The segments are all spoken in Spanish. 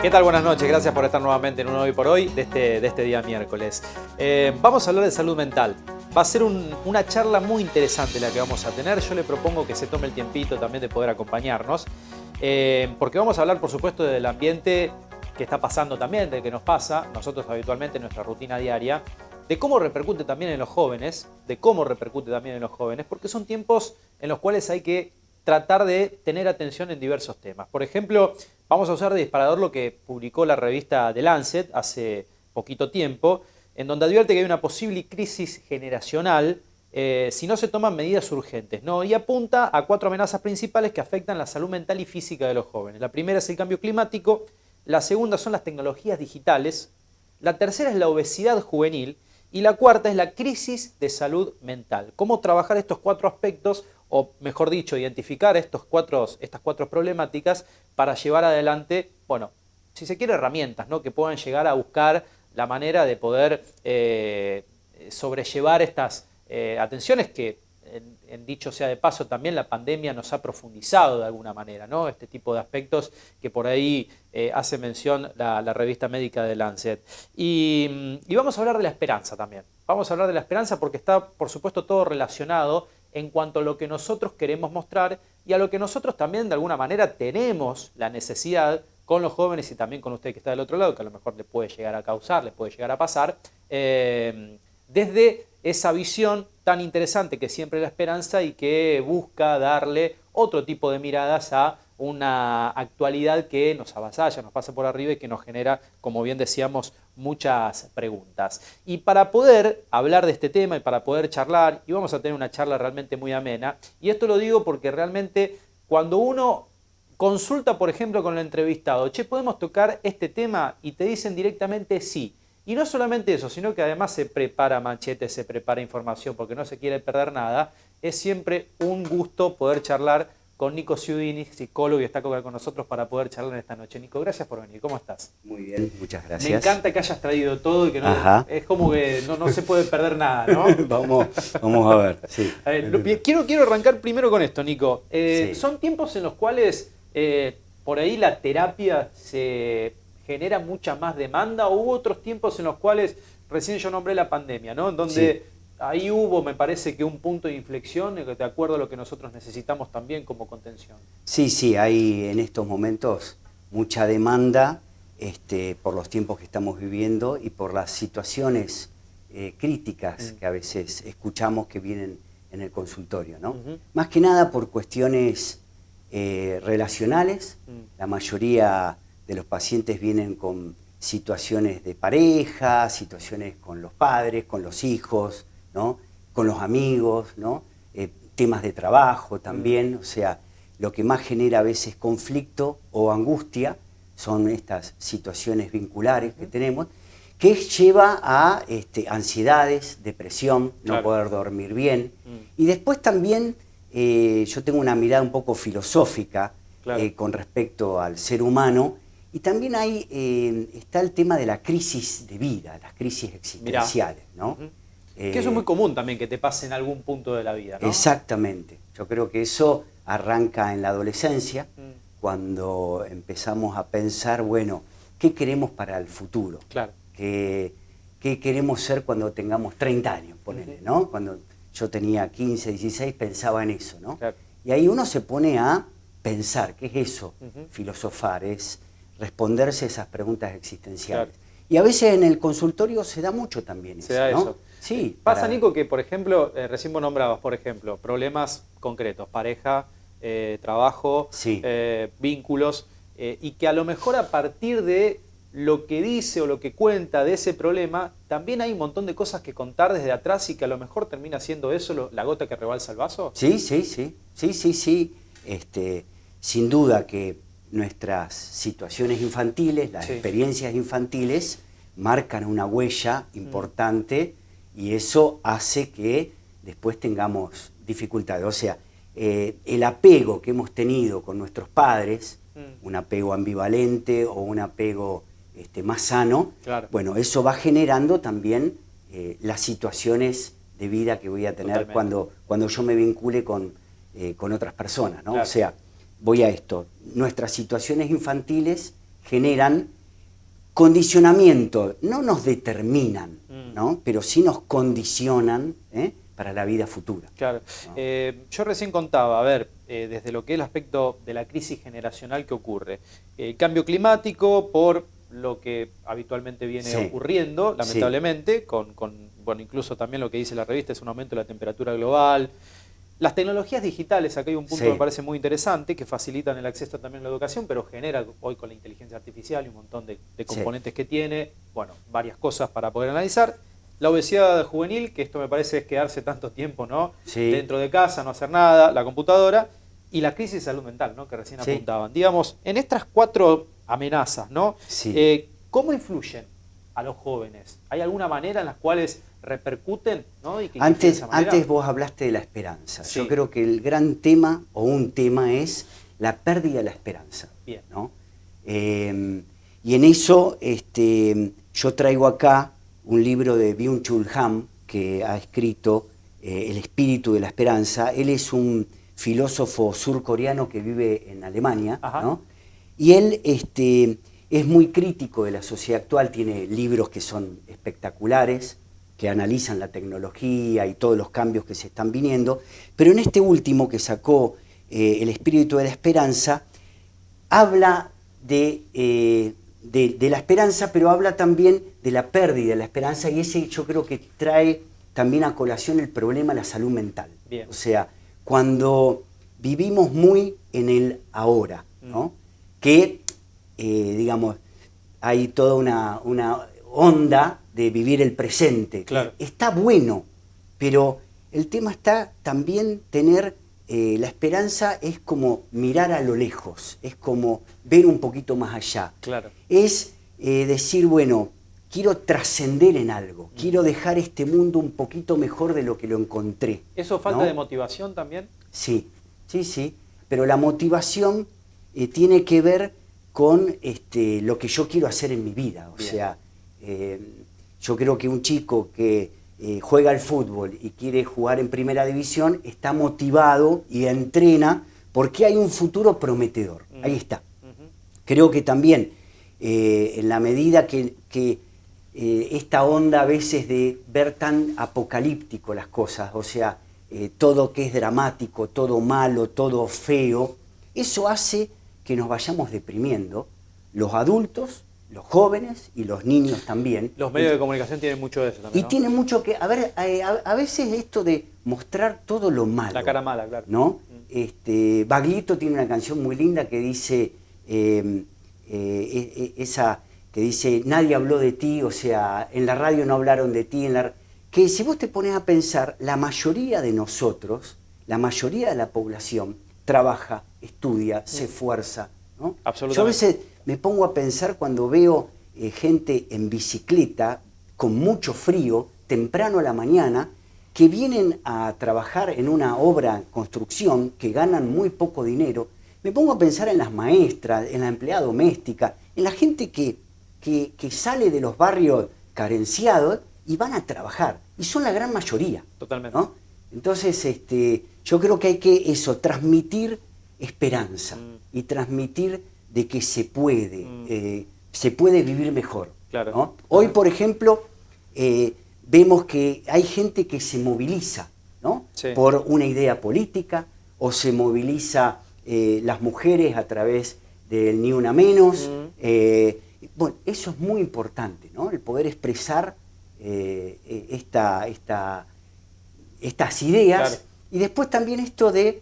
¿Qué tal? Buenas noches, gracias por estar nuevamente en un Hoy por Hoy de este día miércoles. Vamos a hablar de salud mental. Va a ser una charla muy interesante la que vamos a tener. Yo le propongo que se tome el tiempito también de poder acompañarnos, porque vamos a hablar, por supuesto, del ambiente que está pasando también, del que nos pasa nosotros habitualmente en nuestra rutina diaria, de cómo repercute también en los jóvenes, porque son tiempos en los cuales hay que tratar de tener atención en diversos temas. Por ejemplo, vamos a usar de disparador lo que publicó la revista The Lancet hace poquito tiempo, en donde advierte que hay una posible crisis generacional si no se toman medidas urgentes, ¿no? Y apunta a 4 amenazas principales que afectan la salud mental y física de los jóvenes. La primera es el cambio climático, la segunda son las tecnologías digitales, la tercera es la obesidad juvenil y la cuarta es la crisis de salud mental. ¿Cómo trabajar estos 4 aspectos? O mejor dicho, identificar estas cuatro problemáticas para llevar adelante, bueno, si se quiere, herramientas, ¿no? Que puedan llegar a buscar la manera de poder sobrellevar estas atenciones que, en dicho sea de paso, también la pandemia nos ha profundizado de alguna manera, ¿no? Este tipo de aspectos que por ahí hace mención la revista médica de Lancet. Y vamos a hablar de la esperanza también. Vamos a hablar de la esperanza porque está, por supuesto, todo relacionado en cuanto a lo que nosotros queremos mostrar y a lo que nosotros también de alguna manera tenemos la necesidad con los jóvenes y también con usted que está del otro lado, que a lo mejor le puede llegar a causar, le puede llegar a pasar, desde esa visión tan interesante que es siempre la esperanza y que busca darle otro tipo de miradas a una actualidad que nos avasalla, nos pasa por arriba y que nos genera, como bien decíamos, muchas preguntas. Y para poder hablar de este tema y para poder charlar, y vamos a tener una charla realmente muy amena, y esto lo digo porque realmente cuando uno consulta, por ejemplo, con el entrevistado, che, ¿podemos tocar este tema? Y te dicen directamente sí. Y no solamente eso, sino que además se prepara machete, se prepara información porque no se quiere perder nada. Es siempre un gusto poder charlar con Nico Ciudini, psicólogo, y está con nosotros para poder charlar en esta noche. Nico, gracias por venir. ¿Cómo estás? Muy bien, muchas gracias. Me encanta que hayas traído todo y que no, es como que no se puede perder nada, ¿no? vamos a ver. Sí. A ver, quiero arrancar primero con esto, Nico. Sí. Son tiempos en los cuales por ahí la terapia se genera mucha más demanda, o hubo otros tiempos en los cuales, recién yo nombré la pandemia, ¿no? En donde ahí hubo, me parece que un punto de inflexión de acuerdo a lo que nosotros necesitamos también como contención. Sí, hay en estos momentos mucha demanda por los tiempos que estamos viviendo y por las situaciones críticas que a veces escuchamos que vienen en el consultorio, ¿no? Más que nada por cuestiones relacionales. La mayoría de los pacientes vienen con situaciones de pareja, situaciones con los padres, con los hijos, ¿no? Con los amigos, ¿no? Temas de trabajo también. O sea, lo que más genera a veces conflicto o angustia son estas situaciones vinculares que tenemos, que lleva a ansiedades, depresión, no poder dormir bien. Y después también yo tengo una mirada un poco filosófica con respecto al ser humano. Y también ahí está el tema de la crisis de vida, las crisis existenciales, ¿no? Que eso es muy común también, que te pase en algún punto de la vida, ¿no? Exactamente. Yo creo que eso arranca en la adolescencia, cuando empezamos a pensar, bueno, ¿qué queremos para el futuro? Claro. ¿Qué queremos ser cuando tengamos 30 años, ponele, ¿no? Cuando yo tenía 15, 16, pensaba en eso, ¿no? Claro. Y ahí uno se pone a pensar, ¿qué es eso? Filosofar, es responderse esas preguntas existenciales. Claro. Y a veces en el consultorio se da mucho también eso, ¿no? Eso. Sí. Pasa, Nico, que por ejemplo, recién vos nombrabas, por ejemplo, problemas concretos, pareja, trabajo, vínculos, y que a lo mejor a partir de lo que dice o lo que cuenta de ese problema, también hay un montón de cosas que contar desde atrás y que a lo mejor termina siendo eso la gota que rebalsa el vaso. Sí. Sin duda que nuestras situaciones infantiles, las experiencias infantiles, marcan una huella importante y eso hace que después tengamos dificultades. O sea, el apego que hemos tenido con nuestros padres, un apego ambivalente o un apego más sano, bueno, eso va generando también las situaciones de vida que voy a tener cuando yo me vincule con otras personas, ¿no? O sea, voy a esto, nuestras situaciones infantiles generan condicionamiento, no nos determinan, ¿no? Pero sí nos condicionan para la vida futura. Claro. ¿No? Yo recién contaba, a ver, desde lo que es el aspecto de la crisis generacional que ocurre. Cambio climático por lo que habitualmente viene ocurriendo, lamentablemente, con, bueno, incluso también lo que dice la revista es un aumento de la temperatura global. Las tecnologías digitales, acá hay un punto que me parece muy interesante, que facilitan el acceso también a la educación, pero genera hoy con la inteligencia artificial y un montón de componentes que tiene, bueno, varias cosas para poder analizar. La obesidad juvenil, que esto me parece es quedarse tanto tiempo, ¿no? Dentro de casa, no hacer nada, la computadora, y la crisis de salud mental, ¿no? Que recién apuntaban. Digamos, en estas 4 amenazas, ¿no? ¿Cómo influyen a los jóvenes? ¿Hay alguna manera en las cuales repercuten, ¿no? Y que antes vos hablaste de la esperanza. Yo creo que el gran tema, o un tema, es la pérdida de la esperanza. Bien. ¿No? Y en eso yo traigo acá un libro de Byung-Chul Han, que ha escrito El espíritu de la esperanza. Él es un filósofo surcoreano que vive en Alemania, ¿no? Y él es muy crítico de la sociedad actual, tiene libros que son espectaculares, que analizan la tecnología y todos los cambios que se están viniendo, pero en este último que sacó, El espíritu de la esperanza, habla de la esperanza, pero habla también de la pérdida de la esperanza, y ese yo creo que trae también a colación el problema de la salud mental. Bien. O sea, cuando vivimos muy en el ahora, ¿no? Que, digamos, hay toda una onda de vivir el presente. Claro. Está bueno, pero el tema está también tener la esperanza, es como mirar a lo lejos, es como ver un poquito más allá. Claro. Es decir, bueno, quiero trascender en algo, quiero dejar este mundo un poquito mejor de lo que lo encontré. ¿Eso falta de motivación también? Sí, pero la motivación tiene que ver con lo que yo quiero hacer en mi vida. O sea, yo creo que un chico que juega al fútbol y quiere jugar en primera división está motivado y entrena porque hay un futuro prometedor. Ahí está. Creo que también en la medida que esta onda a veces de ver tan apocalíptico las cosas, o sea, todo que es dramático, todo malo, todo feo, eso hace que nos vayamos deprimiendo, los adultos, los jóvenes y los niños también. Los medios de comunicación tienen mucho de eso también, y ¿no? tiene mucho que, a veces esto de mostrar todo lo malo. La cara mala, claro. ¿No? Baglietto tiene una canción muy linda que dice, esa que dice, nadie habló de ti, o sea, en la radio no hablaron de ti, que si vos te pones a pensar, la mayoría de nosotros, la mayoría de la población, trabaja, estudia, se esfuerza, ¿no? Absolutamente. Yo a veces me pongo a pensar cuando veo gente en bicicleta, con mucho frío, temprano a la mañana, que vienen a trabajar en una obra en construcción, que ganan muy poco dinero. Me pongo a pensar en las maestras, en la empleada doméstica, en la gente que sale de los barrios carenciados y van a trabajar. Y son la gran mayoría. Totalmente. ¿No? Entonces, yo creo que hay que transmitir esperanza y transmitir de que se puede vivir mejor. Claro. ¿No? Hoy, por ejemplo, vemos que hay gente que se moviliza, ¿no? Por una idea política, o se moviliza las mujeres a través del Ni Una Menos. Bueno, eso es muy importante, ¿no? El poder expresar estas ideas. Claro. Y después también esto de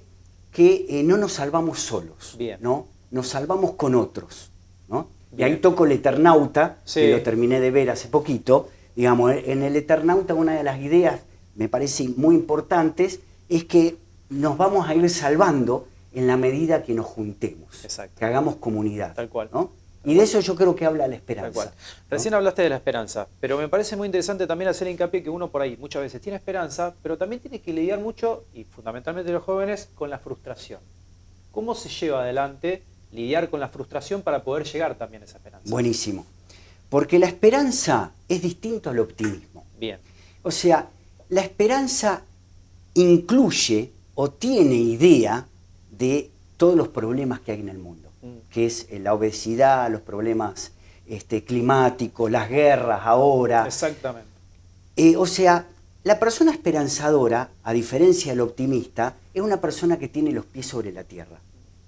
que no nos salvamos solos. Bien. ¿No? Nos salvamos con otros, ¿no? Bien. Y ahí toco el Eternauta, que lo terminé de ver hace poquito. Digamos, en el Eternauta una de las ideas, me parece muy importantes, es que nos vamos a ir salvando en la medida que nos juntemos. Exacto. Que hagamos comunidad. Tal cual. ¿No? Y de eso yo creo que habla la esperanza. Tal cual. Recién hablaste de la esperanza, pero me parece muy interesante también hacer hincapié que uno por ahí muchas veces tiene esperanza, pero también tiene que lidiar mucho, y fundamentalmente los jóvenes, con la frustración. ¿Cómo se lleva adelante lidiar con la frustración para poder llegar también a esa esperanza? Buenísimo. Porque la esperanza es distinto al optimismo. Bien. O sea, la esperanza incluye o tiene idea de todos los problemas que hay en el mundo. que es la obesidad, los problemas climáticos, las guerras ahora. Exactamente. O sea, la persona esperanzadora, a diferencia del optimista, es una persona que tiene los pies sobre la tierra,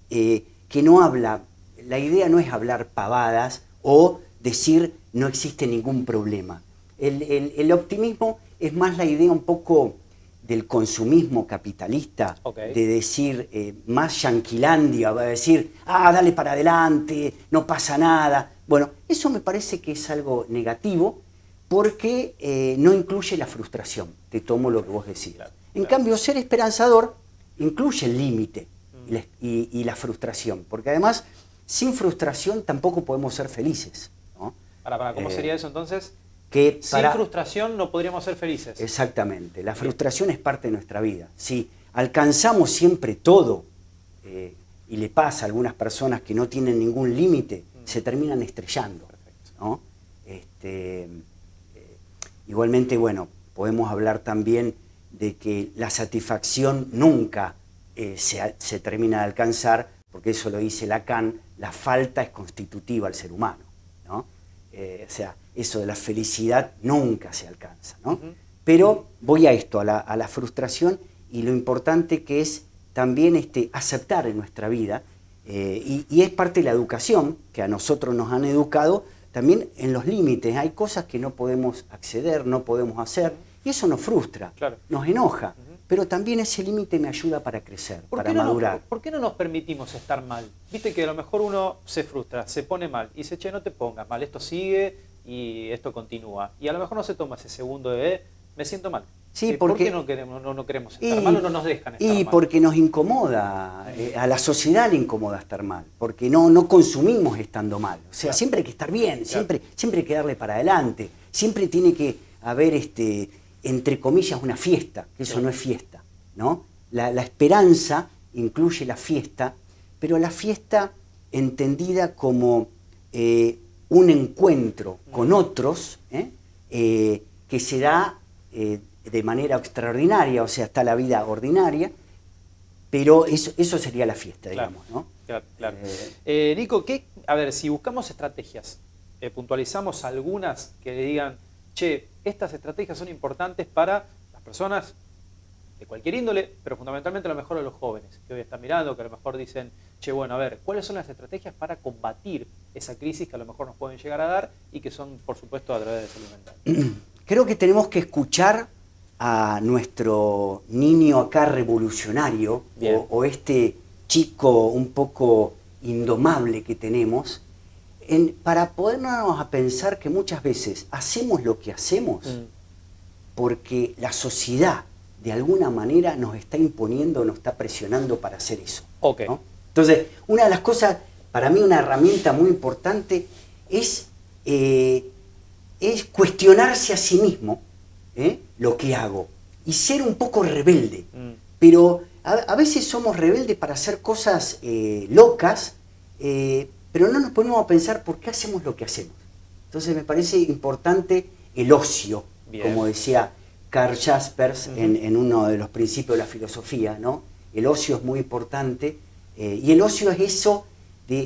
que no habla, la idea no es hablar pavadas o decir no existe ningún problema. El optimismo es más la idea un poco del consumismo capitalista, de decir, más yanquilandia, va a decir, dale para adelante, no pasa nada. Bueno, eso me parece que es algo negativo porque no incluye la frustración, te tomo lo que vos decís. En cambio, ser esperanzador incluye el límite y la frustración, porque además, sin frustración tampoco podemos ser felices, ¿no? ¿Cómo sería eso entonces? Sin frustración no podríamos ser felices. Exactamente, la frustración es parte de nuestra vida. Si alcanzamos siempre todo, y le pasa a algunas personas que no tienen ningún límite, se terminan estrellando, ¿no? Igualmente, bueno, podemos hablar también de que la satisfacción nunca se termina de alcanzar, porque eso lo dice Lacan, la falta es constitutiva al ser humano, ¿no? O sea, eso de la felicidad nunca se alcanza, ¿no? Pero voy a esto, a la frustración y lo importante que es también aceptar en nuestra vida, y es parte de la educación, que a nosotros nos han educado, también en los límites. Hay cosas que no podemos acceder, no podemos hacer, y eso nos frustra, nos enoja. Pero también ese límite me ayuda para crecer, para madurar. ¿Por qué no nos permitimos estar mal? Viste que a lo mejor uno se frustra, se pone mal y dice, che, no te pongas mal, esto sigue y esto continúa. Y a lo mejor no se toma ese segundo de, me siento mal. Sí, ¿Por qué no queremos estar mal o no nos dejan estar mal? Y porque nos incomoda, a la sociedad le incomoda estar mal, porque no consumimos estando mal. O sea, siempre hay que estar bien, siempre hay que darle para adelante, siempre tiene que haber entre comillas, una fiesta, que eso no es fiesta, ¿no? La esperanza incluye la fiesta, pero la fiesta entendida como un encuentro con otros, que se da de manera extraordinaria, o sea, está la vida ordinaria, pero eso sería la fiesta, digamos, ¿no? Claro. Nico, a ver, si buscamos estrategias, puntualizamos algunas que le digan, che, estas estrategias son importantes para las personas de cualquier índole, pero fundamentalmente a lo mejor a los jóvenes que hoy están mirando, que a lo mejor dicen, che, bueno, a ver, ¿cuáles son las estrategias para combatir esa crisis que a lo mejor nos pueden llegar a dar y que son, por supuesto, a través de salud mental? Creo que tenemos que escuchar a nuestro niño acá revolucionario, o este chico un poco indomable que tenemos, para podernos a pensar que muchas veces hacemos lo que hacemos porque la sociedad de alguna manera nos está imponiendo, nos está presionando para hacer eso, ¿no? Entonces, una de las cosas, para mí una herramienta muy importante es cuestionarse a sí mismo lo que hago y ser un poco rebelde. Pero a veces somos rebeldes para hacer cosas locas, pero no nos ponemos a pensar por qué hacemos lo que hacemos. Entonces me parece importante el ocio, como decía Karl Jaspers en uno de los principios de la filosofía, ¿no? El ocio es muy importante, y el ocio es eso,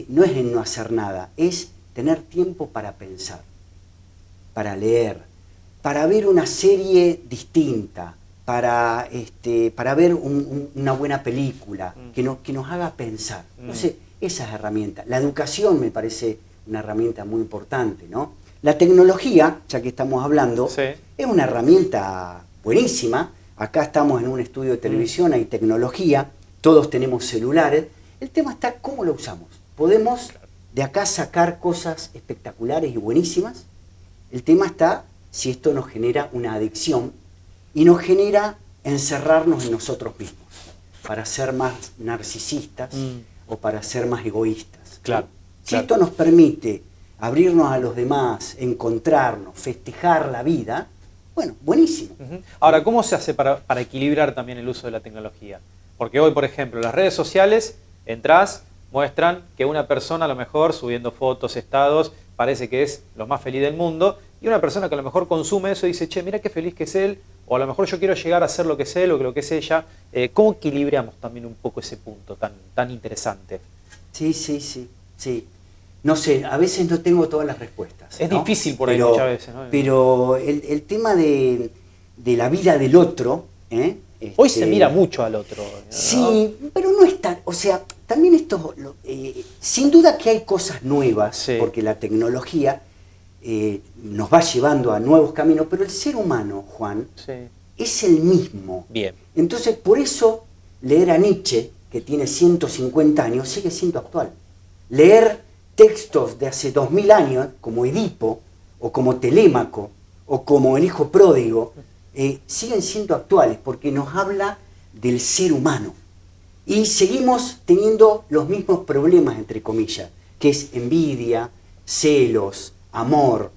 no es el no hacer nada, es tener tiempo para pensar, para leer, para ver una serie distinta, para ver una buena película que nos haga pensar. Entonces, esas herramientas. La educación me parece una herramienta muy importante, ¿no? La tecnología, ya que estamos hablando, es una herramienta buenísima. Acá estamos en un estudio de televisión, hay tecnología, todos tenemos celulares. El tema está cómo lo usamos. Podemos de acá sacar cosas espectaculares y buenísimas. El tema está si esto nos genera una adicción y nos genera encerrarnos en nosotros mismos para ser más narcisistas o para ser más egoístas. Si esto nos permite abrirnos a los demás, encontrarnos, festejar la vida, bueno, buenísimo. Ahora, ¿cómo se hace para equilibrar también el uso de la tecnología? Porque hoy, por ejemplo, las redes sociales, entrás, muestran que una persona a lo mejor subiendo fotos, estados, parece que es lo más feliz del mundo, y una persona que a lo mejor consume eso y dice, che, mira qué feliz que es él, o a lo mejor yo quiero llegar a ser lo que es él o lo que es ella. ¿Cómo equilibramos también un poco ese punto tan interesante? Sí, sí, sí, sí. No sé, a veces no tengo todas las respuestas. Es ¿no? difícil por ahí muchas veces, ¿no? Pero el tema de la vida del otro, ¿eh? Hoy se mira mucho al otro, ¿no? Sí, pero no es tan, o sea, también esto, sin duda que hay cosas nuevas, Sí. porque la tecnología nos va llevando a nuevos caminos, pero el ser humano, Juan, Sí. es el mismo. Bien. Entonces, por eso, leer a Nietzsche, que tiene 150 años, sigue siendo actual. Leer textos de hace 2000 años, como Edipo, o como Telémaco, o como El hijo pródigo, siguen siendo actuales, porque nos habla del ser humano. Y seguimos teniendo los mismos problemas, entre comillas, que es envidia, celos, amor.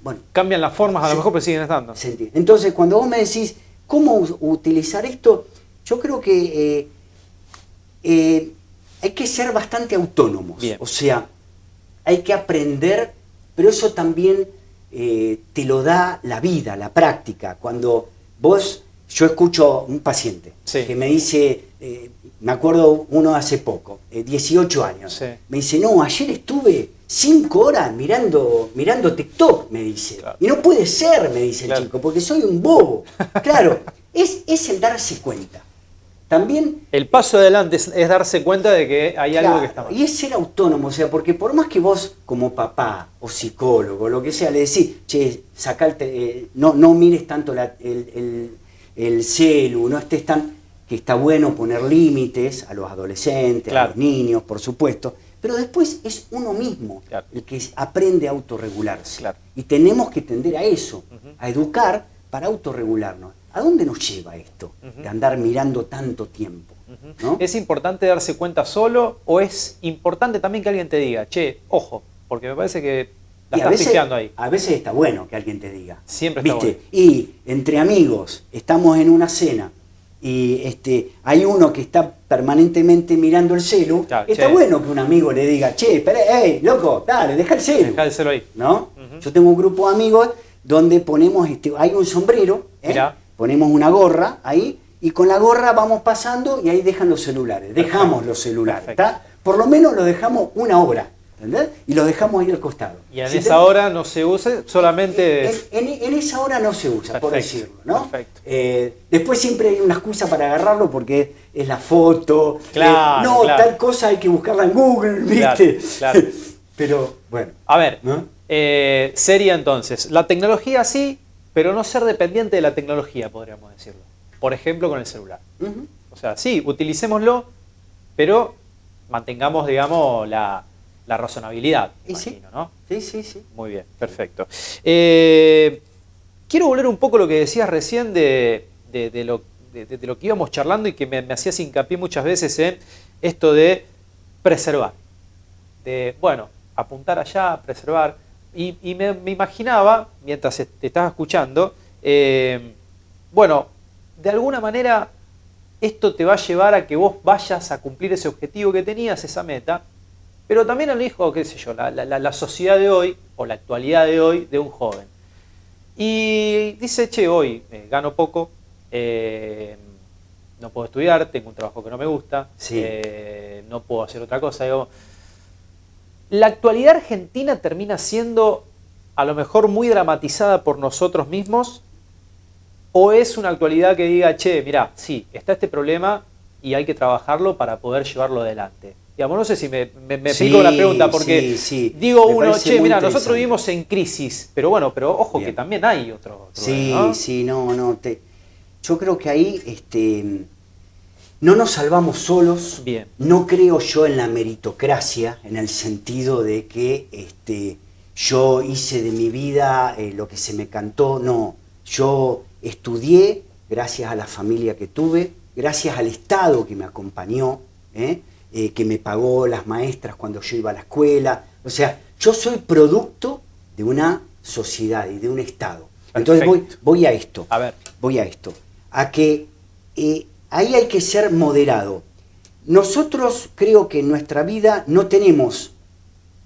Bueno, Cambian las formas a lo mejor, pero siguen estando. entonces, cuando vos me decís cómo utilizar esto, yo creo que hay que ser bastante autónomos. Bien. O sea, hay que aprender, pero eso también te lo da la vida, la práctica. Cuando yo escucho a un paciente Sí. que me dice, me acuerdo uno hace poco, 18 años, Sí. me dice, no, ayer estuve 5 horas mirando TikTok, me dice. Claro. Y no puede ser, me dice Claro. el chico, porque soy un bobo. Claro, es el darse cuenta. También El paso adelante es darse cuenta de que hay algo claro, que está mal. y es ser autónomo, o sea, porque por más que vos como papá o psicólogo, lo que sea, le decís, che, sacarte, no mires tanto el celu, no estés tan, que está bueno poner límites a los adolescentes, Claro. a los niños, por supuesto, pero después es uno mismo Claro. el que aprende a autorregularse. Claro. Y tenemos que tender a eso, a educar para autorregularnos. ¿A dónde nos lleva esto de andar mirando tanto tiempo? ¿No? ¿Es importante darse cuenta solo o es importante también que alguien te diga, che, ojo, porque me parece que la Y estás pifiando ahí? a veces está bueno que alguien te diga. Siempre está ¿Viste? Y entre amigos, estamos en una cena y hay uno que está permanentemente mirando el celu, Claro, está che. bueno que un amigo le diga, che, espera, hey, loco, dale, deja el celu. Dejá de serlo ahí. ¿No? Yo tengo un grupo de amigos donde ponemos, hay un sombrero, Mirá. ponemos una gorra ahí, y con la gorra vamos pasando y ahí dejan los celulares, dejamos los celulares, Perfecto. ¿está? Por lo menos los dejamos una hora, ¿entendés? Y los dejamos ahí al costado. Y en Si esa hora no se use, solamente... en esa hora no se usa, por Perfecto, decirlo, ¿no? perfecto. Después siempre hay una excusa para agarrarlo porque es la foto. Claro, no, claro. tal cosa hay que buscarla en Google, ¿viste? Claro. Pero, bueno. A ver, ¿no? sería entonces, la tecnología sí, pero no ser dependiente de la tecnología, podríamos decirlo. Por ejemplo, con el celular. Ujú. O sea, sí, utilicémoslo, pero mantengamos, digamos, la razonabilidad, Y sí. imagino, ¿no? Sí, sí, sí. Muy bien, perfecto. Quiero volver un poco a lo que decías recién de lo que íbamos charlando y que me hacías hincapié muchas veces en esto de preservar. De, bueno, apuntar allá, preservar. Y me imaginaba, mientras te estaba escuchando, bueno, de alguna manera esto te va a llevar a que vos vayas a cumplir ese objetivo que tenías, esa meta, pero también al hijo, qué sé yo, la sociedad de hoy, o la actualidad de hoy, de un joven. Y dice, che, hoy gano poco, no puedo estudiar, tengo un trabajo que no me gusta, Sí. no puedo hacer otra cosa. Digo, la actualidad argentina termina siendo a lo mejor muy dramatizada por nosotros mismos, o es una actualidad que diga, che, mirá, sí, está este problema y hay que trabajarlo para poder llevarlo adelante. Digamos, no sé si me Sí, explico la pregunta, porque sí, sí. digo Me uno, parece che, muy mirá, nosotros interesante. vivimos en crisis, pero bueno, pero ojo Bien. que también hay otro Sí, ¿no? sí, no. Yo creo que ahí no nos salvamos solos. Bien. No creo yo en la meritocracia, en el sentido de que yo hice de mi vida lo que se me cantó. No, yo estudié gracias a la familia que tuve, gracias al Estado que me acompañó, que me pagó las maestras cuando yo iba a la escuela. O sea, yo soy producto de una sociedad y de un Estado. Entonces voy a esto. A ver. Voy a esto. A que ahí hay que ser moderado. Nosotros creo que en nuestra vida no tenemos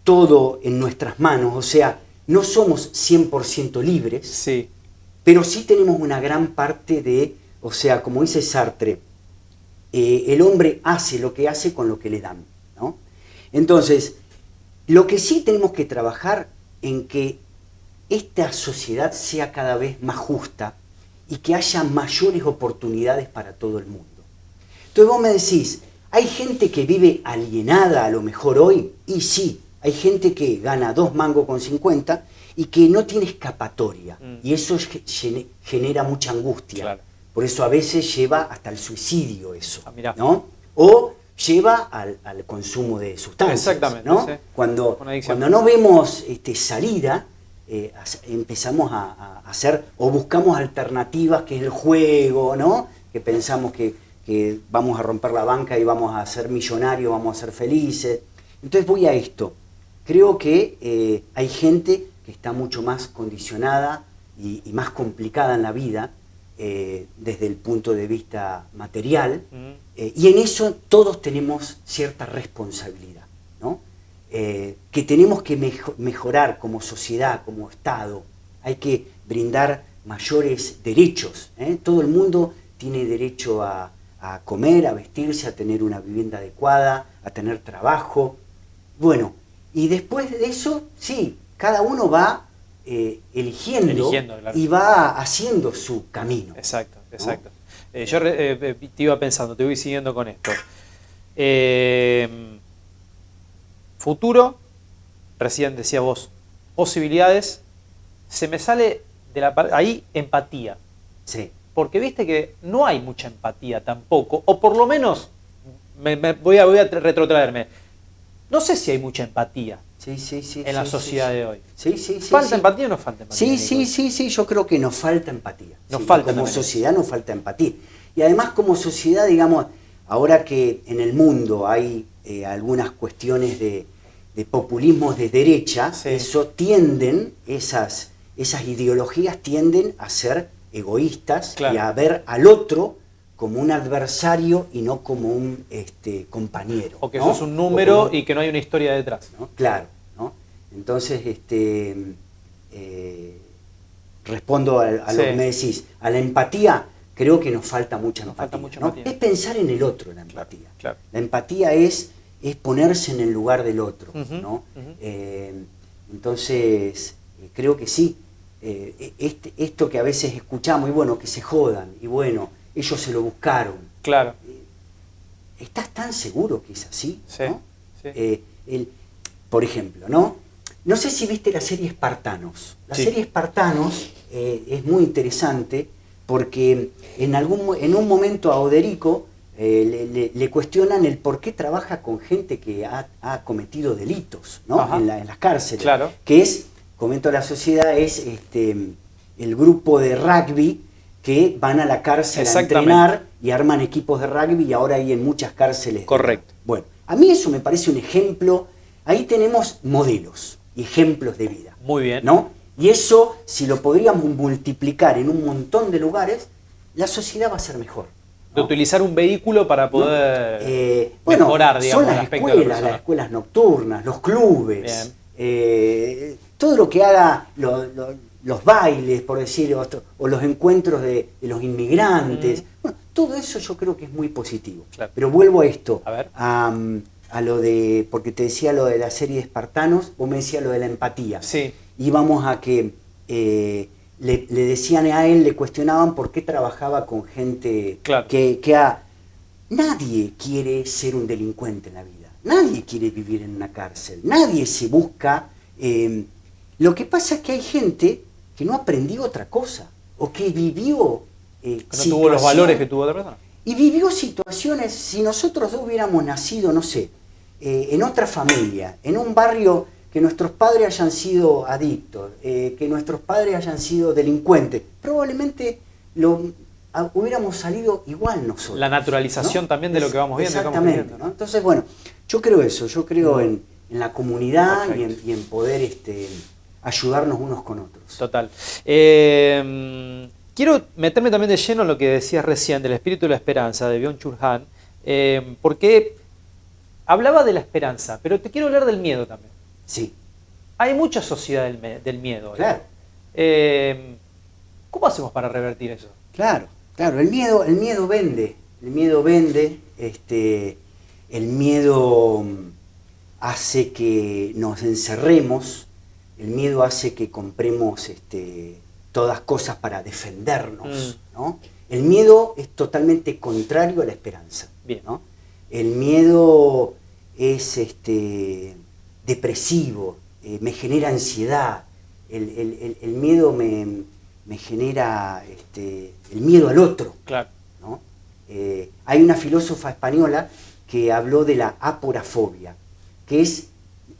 todo en nuestras manos, o sea, no somos 100% libres, Sí. pero sí tenemos una gran parte de, o sea, como dice Sartre, el hombre hace lo que hace con lo que le dan, ¿no? Entonces, lo que sí tenemos que trabajar en que esta sociedad sea cada vez más justa y que haya mayores oportunidades para todo el mundo. Entonces vos me decís, ¿hay gente que vive alienada a lo mejor hoy? Y sí, hay gente que gana 2 mangos con 50 y que no tiene escapatoria. Y eso genera mucha angustia. Claro. Por eso a veces lleva hasta el suicidio eso, Mirá. ¿no? O lleva al consumo de sustancias. Exactamente, ¿no? sí. Cuando Una adicción. no vemos salida, empezamos a hacer o buscamos alternativas, que es el juego, ¿no? Que pensamos que vamos a romper la banca y vamos a ser millonarios, vamos a ser felices. Entonces voy a esto. Creo que hay gente que está mucho más condicionada y más complicada en la vida desde el punto de vista material, y en eso todos tenemos cierta responsabilidad, ¿no? Que tenemos que mejorar como sociedad, como Estado. Hay que brindar mayores derechos, ¿eh? Todo el mundo tiene derecho a comer, a vestirse, a tener una vivienda adecuada, a tener trabajo. Bueno, y después de eso, sí, cada uno va eligiendo claro. Y va haciendo su camino. Exacto, exacto. ¿No? Yo te iba pensando, te voy siguiendo con esto. Futuro, recién decía vos, posibilidades, se me sale de ahí empatía. Sí. Porque viste que no hay mucha empatía tampoco, o por lo menos, voy a retrotraerme, no sé si hay mucha empatía en la sociedad de hoy. ¿Falta empatía o no falta empatía? Sí, yo creo que nos falta empatía. Como sociedad nos falta empatía. Y además como sociedad, digamos, ahora que en el mundo hay algunas cuestiones de populismos de derecha, eso tienden, esas ideologías tienden a ser egoístas, claro. Y a ver al otro como un adversario y no como un compañero. O que ¿no? eso es un número y que no hay una historia detrás. ¿No? Claro, ¿no? Entonces, respondo a lo que me decís. A la empatía, creo que nos falta mucha empatía. ¿No? Es pensar en el otro, la empatía. Claro. La empatía es ponerse en el lugar del otro. ¿No? Entonces, creo que sí. Esto que a veces escuchamos, y bueno, que se jodan, y bueno, ellos se lo buscaron. Claro. ¿Estás tan seguro que es así? Sí. ¿No? Sí. Por ejemplo, no sé si viste la serie Espartanos. La serie Espartanos es muy interesante porque en un momento a Oderico le cuestionan el por qué trabaja con gente que ha cometido delitos, ¿no? en las cárceles. Claro. Que es, comento a la sociedad, es el grupo de rugby que van a la cárcel a entrenar y arman equipos de rugby, y ahora hay en muchas cárceles. Correcto. Bueno, a mí eso me parece un ejemplo. Ahí tenemos modelos y ejemplos de vida. Muy bien. ¿No? Y eso, si lo podríamos multiplicar en un montón de lugares, la sociedad va a ser mejor. De utilizar un vehículo para poder mejorar, digamos, son las escuelas nocturnas, los clubes, todo lo que haga los bailes, por decir, o los encuentros de los inmigrantes. Bueno, todo eso yo creo que es muy positivo. Claro. Pero vuelvo a esto, a lo de, porque te decía lo de la serie de Espartanos, vos me decías lo de la empatía. Sí. Íbamos a que le decían a él, le cuestionaban por qué trabajaba con gente que nadie quiere ser un delincuente en la vida, nadie quiere vivir en una cárcel, nadie se busca. Lo que pasa es que hay gente que no aprendió otra cosa, o que vivió que no tuvo los valores que tuvo otra persona. Y vivió situaciones, si nosotros dos hubiéramos nacido, no sé, en otra familia, en un barrio que nuestros padres hayan sido adictos, que nuestros padres hayan sido delincuentes, probablemente hubiéramos salido igual nosotros. La naturalización, ¿no? También de lo que vamos viendo. Exactamente, ¿no? Entonces, bueno, yo creo eso, yo creo en la comunidad y en poder ayudarnos unos con otros. Total. Quiero meterme también de lleno en lo que decías recién del espíritu de la esperanza de Byung-Chul Han, porque hablaba de la esperanza, pero te quiero hablar del miedo también. Sí. Hay mucha sociedad del miedo. Claro. ¿Cómo hacemos para revertir eso? Claro. El miedo vende. El miedo vende. El miedo hace que nos encerremos, el miedo hace que compremos todas cosas para defendernos, ¿no? El miedo es totalmente contrario a la esperanza. Bien. ¿No? El miedo es depresivo, me genera ansiedad, el miedo me genera el miedo al otro. Claro. ¿No? Hay una filósofa española que habló de la aporafobia, que es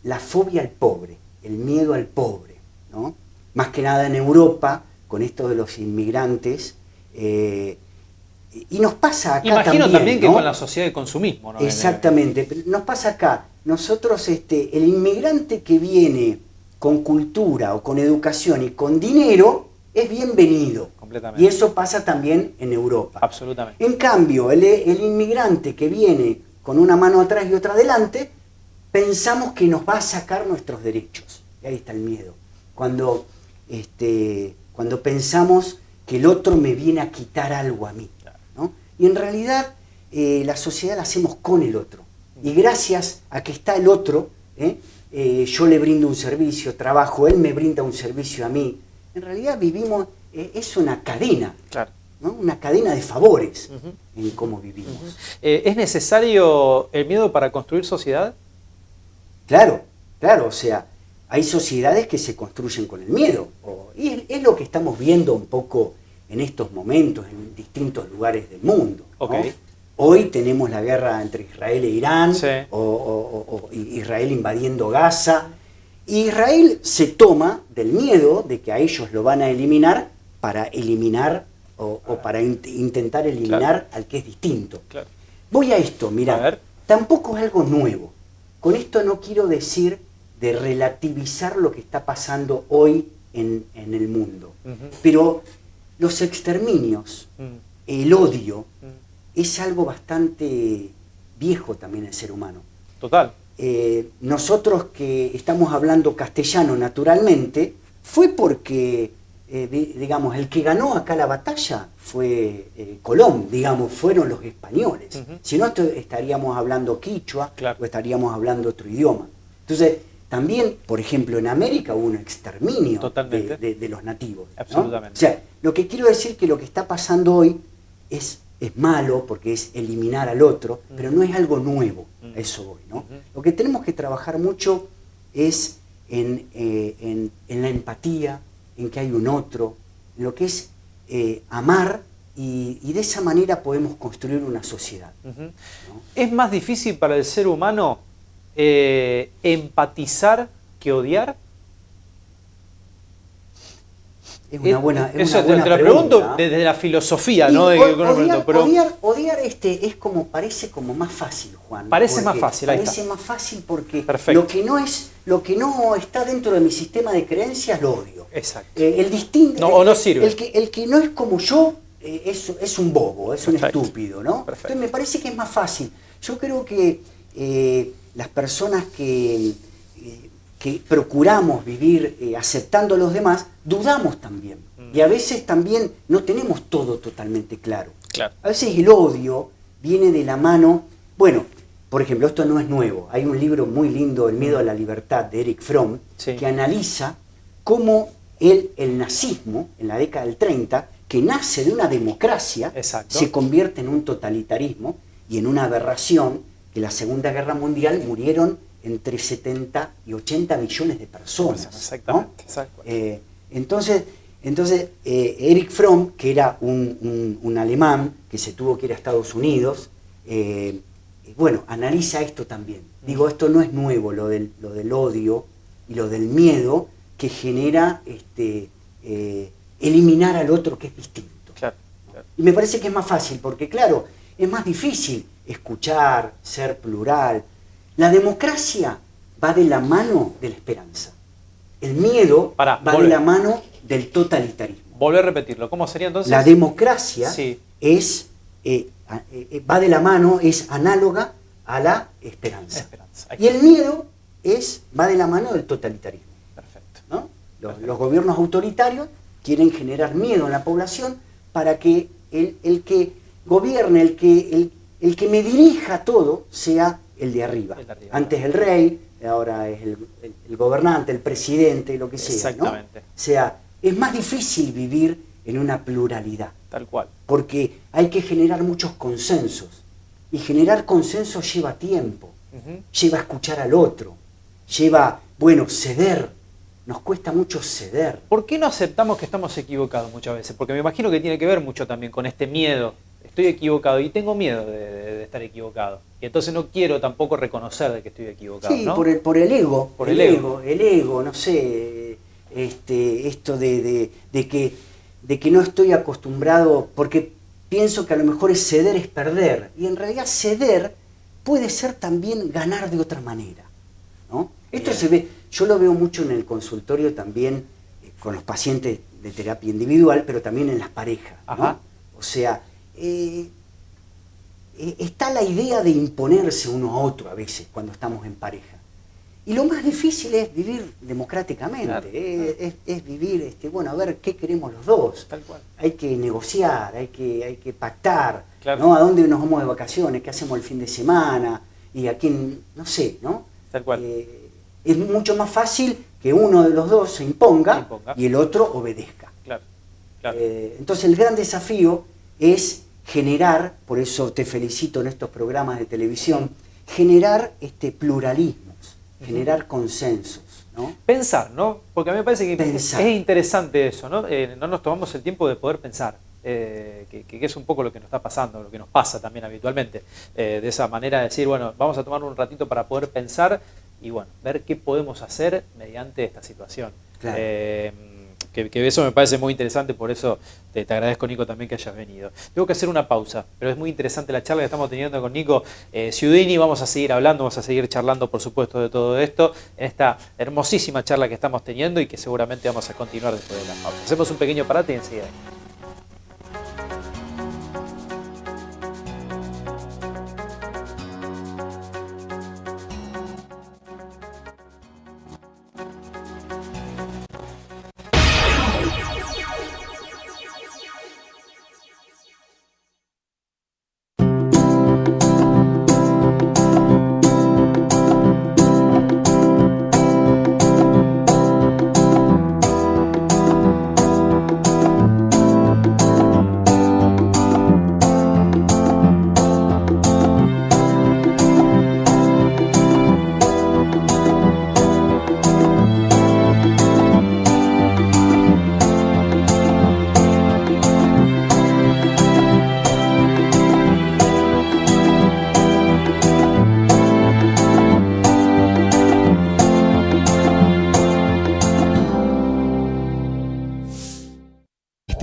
la fobia al pobre, el miedo al pobre, ¿no? Más que nada en Europa, con esto de los inmigrantes, y nos pasa acá. Imagino también que ¿no? con la sociedad de consumismo, ¿no? Exactamente, nos pasa acá. Nosotros, el inmigrante que viene con cultura o con educación y con dinero, es bienvenido. Completamente. Y eso pasa también en Europa. Absolutamente. En cambio, el inmigrante que viene con una mano atrás y otra adelante, pensamos que nos va a sacar nuestros derechos. Y ahí está el miedo. Cuando pensamos que el otro me viene a quitar algo a mí, ¿no? Y en realidad la sociedad la hacemos con el otro. Y gracias a que está el otro, yo le brindo un servicio, trabajo, él me brinda un servicio a mí. En realidad vivimos, es una cadena, Claro. ¿no? Una cadena de favores en cómo vivimos. ¿Es necesario el miedo para construir sociedad? Claro, o sea, hay sociedades que se construyen con el miedo. Y es lo que estamos viendo un poco en estos momentos en distintos lugares del mundo, ¿no? Okay. Hoy tenemos la guerra entre Israel e Irán, Sí. o Israel invadiendo Gaza. Israel se toma del miedo de que a ellos lo van a eliminar para eliminar o para intentar eliminar al que es distinto. Claro. Voy a esto, A mirá, ver. tampoco es algo nuevo. Con esto no quiero decir de relativizar lo que está pasando hoy en el mundo. Pero los exterminios, el odio, es algo bastante viejo también en el ser humano. Total. Nosotros que estamos hablando castellano naturalmente, fue porque, digamos, el que ganó acá la batalla fue Colón, digamos, fueron los españoles. Si no, estaríamos hablando quichua, Claro. o estaríamos hablando otro idioma. Entonces, también, por ejemplo, en América hubo un exterminio Totalmente. de los nativos, ¿no? Absolutamente. O sea, lo que quiero decir que lo que está pasando hoy es malo porque es eliminar al otro, pero no es algo nuevo, a eso voy, ¿no? Lo que tenemos que trabajar mucho es en la empatía, en que hay un otro, en lo que es amar, y de esa manera podemos construir una sociedad, ¿no? ¿Es más difícil para el ser humano empatizar que odiar? Es una buena, Eso una buena te lo pregunta. pregunto desde la filosofía, Y ¿no? odiar es como, parece como más fácil, Juan. Parece porque más fácil, ahí Parece está. más fácil porque Perfecto. lo que no está dentro de mi sistema de creencias lo odio. Exacto. El distinto. No, o no sirve. El que no es como yo es un bobo, es Perfecto. un estúpido, ¿no? Perfecto. Entonces me parece que es más fácil. Yo creo que las personas que procuramos vivir aceptando a los demás, dudamos también. Y a veces también no tenemos todo totalmente claro. Claro. A veces el odio viene de la mano. Bueno, por ejemplo, esto no es nuevo. Hay un libro muy lindo, El miedo a la libertad, de Erich Fromm, Sí. que analiza cómo el nazismo, en la década del 30, que nace de una democracia, Exacto. se convierte en un totalitarismo y en una aberración, que en la Segunda Guerra Mundial murieron entre 70 y 80 millones de personas, Exactamente. ¿no? Exacto. Entonces, Erich Fromm, que era un alemán que se tuvo que ir a Estados Unidos, bueno, analiza esto también. Digo, esto no es nuevo, lo del odio y lo del miedo que genera eliminar al otro que es distinto. Claro, claro. Y me parece que es más fácil, porque claro, es más difícil escuchar, ser plural. La democracia va de la mano de la esperanza. El miedo va de la mano del totalitarismo. Volver a repetirlo. ¿Cómo sería entonces? La democracia Sí. va de la mano, es análoga a la esperanza. Esperanza. Y el miedo va de la mano del totalitarismo, Perfecto. ¿no? Los gobiernos autoritarios quieren generar miedo en la población para que el que gobierne, el que me dirija todo, sea el de arriba. El de arriba. Antes el rey, ahora es el gobernante, el presidente, lo que sea. Exactamente. ¿No? O sea, es más difícil vivir en una pluralidad. Tal cual. Porque hay que generar muchos consensos. Y generar consensos lleva tiempo. Lleva a escuchar al otro. Lleva, ceder. Nos cuesta mucho ceder. ¿Por qué no aceptamos que estamos equivocados muchas veces? Porque me imagino que tiene que ver mucho también con este miedo. Estoy equivocado y tengo miedo de estar equivocado. Y entonces no quiero tampoco reconocer de que estoy equivocado. Sí, ¿no? por el ego. Por el ego. El ego, no sé, esto de que no estoy acostumbrado, porque pienso que a lo mejor ceder es perder. Y en realidad ceder puede ser también ganar de otra manera, ¿no? Esto se ve, yo lo veo mucho en el consultorio también, con los pacientes de terapia individual, pero también en las parejas, ¿no? Ajá. O sea, está la idea de imponerse uno a otro a veces cuando estamos en pareja. Y lo más difícil es vivir democráticamente, Claro. Es vivir, a ver qué queremos los dos. Tal cual. Hay que negociar, hay que pactar, Claro. ¿no? ¿A dónde nos vamos de vacaciones? ¿Qué hacemos el fin de semana? Y a quién, no sé, ¿no? Tal cual. Es mucho más fácil que uno de los dos se imponga y el otro obedezca. Claro. Claro. Entonces el gran desafío es generar, por eso te felicito en estos programas de televisión, generar pluralismos, generar consensos, ¿no? Pensar, ¿no? Porque a mí me parece que Pensar. es interesante eso, ¿no? No nos tomamos el tiempo de poder pensar, que es un poco lo que nos está pasando, lo que nos pasa también habitualmente. De esa manera de decir, vamos a tomar un ratito para poder pensar y ver qué podemos hacer mediante esta situación. Claro. Que eso me parece muy interesante, por eso te agradezco, Nico, también que hayas venido. Tengo que hacer una pausa, pero es muy interesante la charla que estamos teniendo con Nico Ciudini. Vamos a seguir hablando, vamos a seguir charlando, por supuesto, de todo esto, en esta hermosísima charla que estamos teniendo y que seguramente vamos a continuar después de la pausa. Hacemos un pequeño parate y enseguida.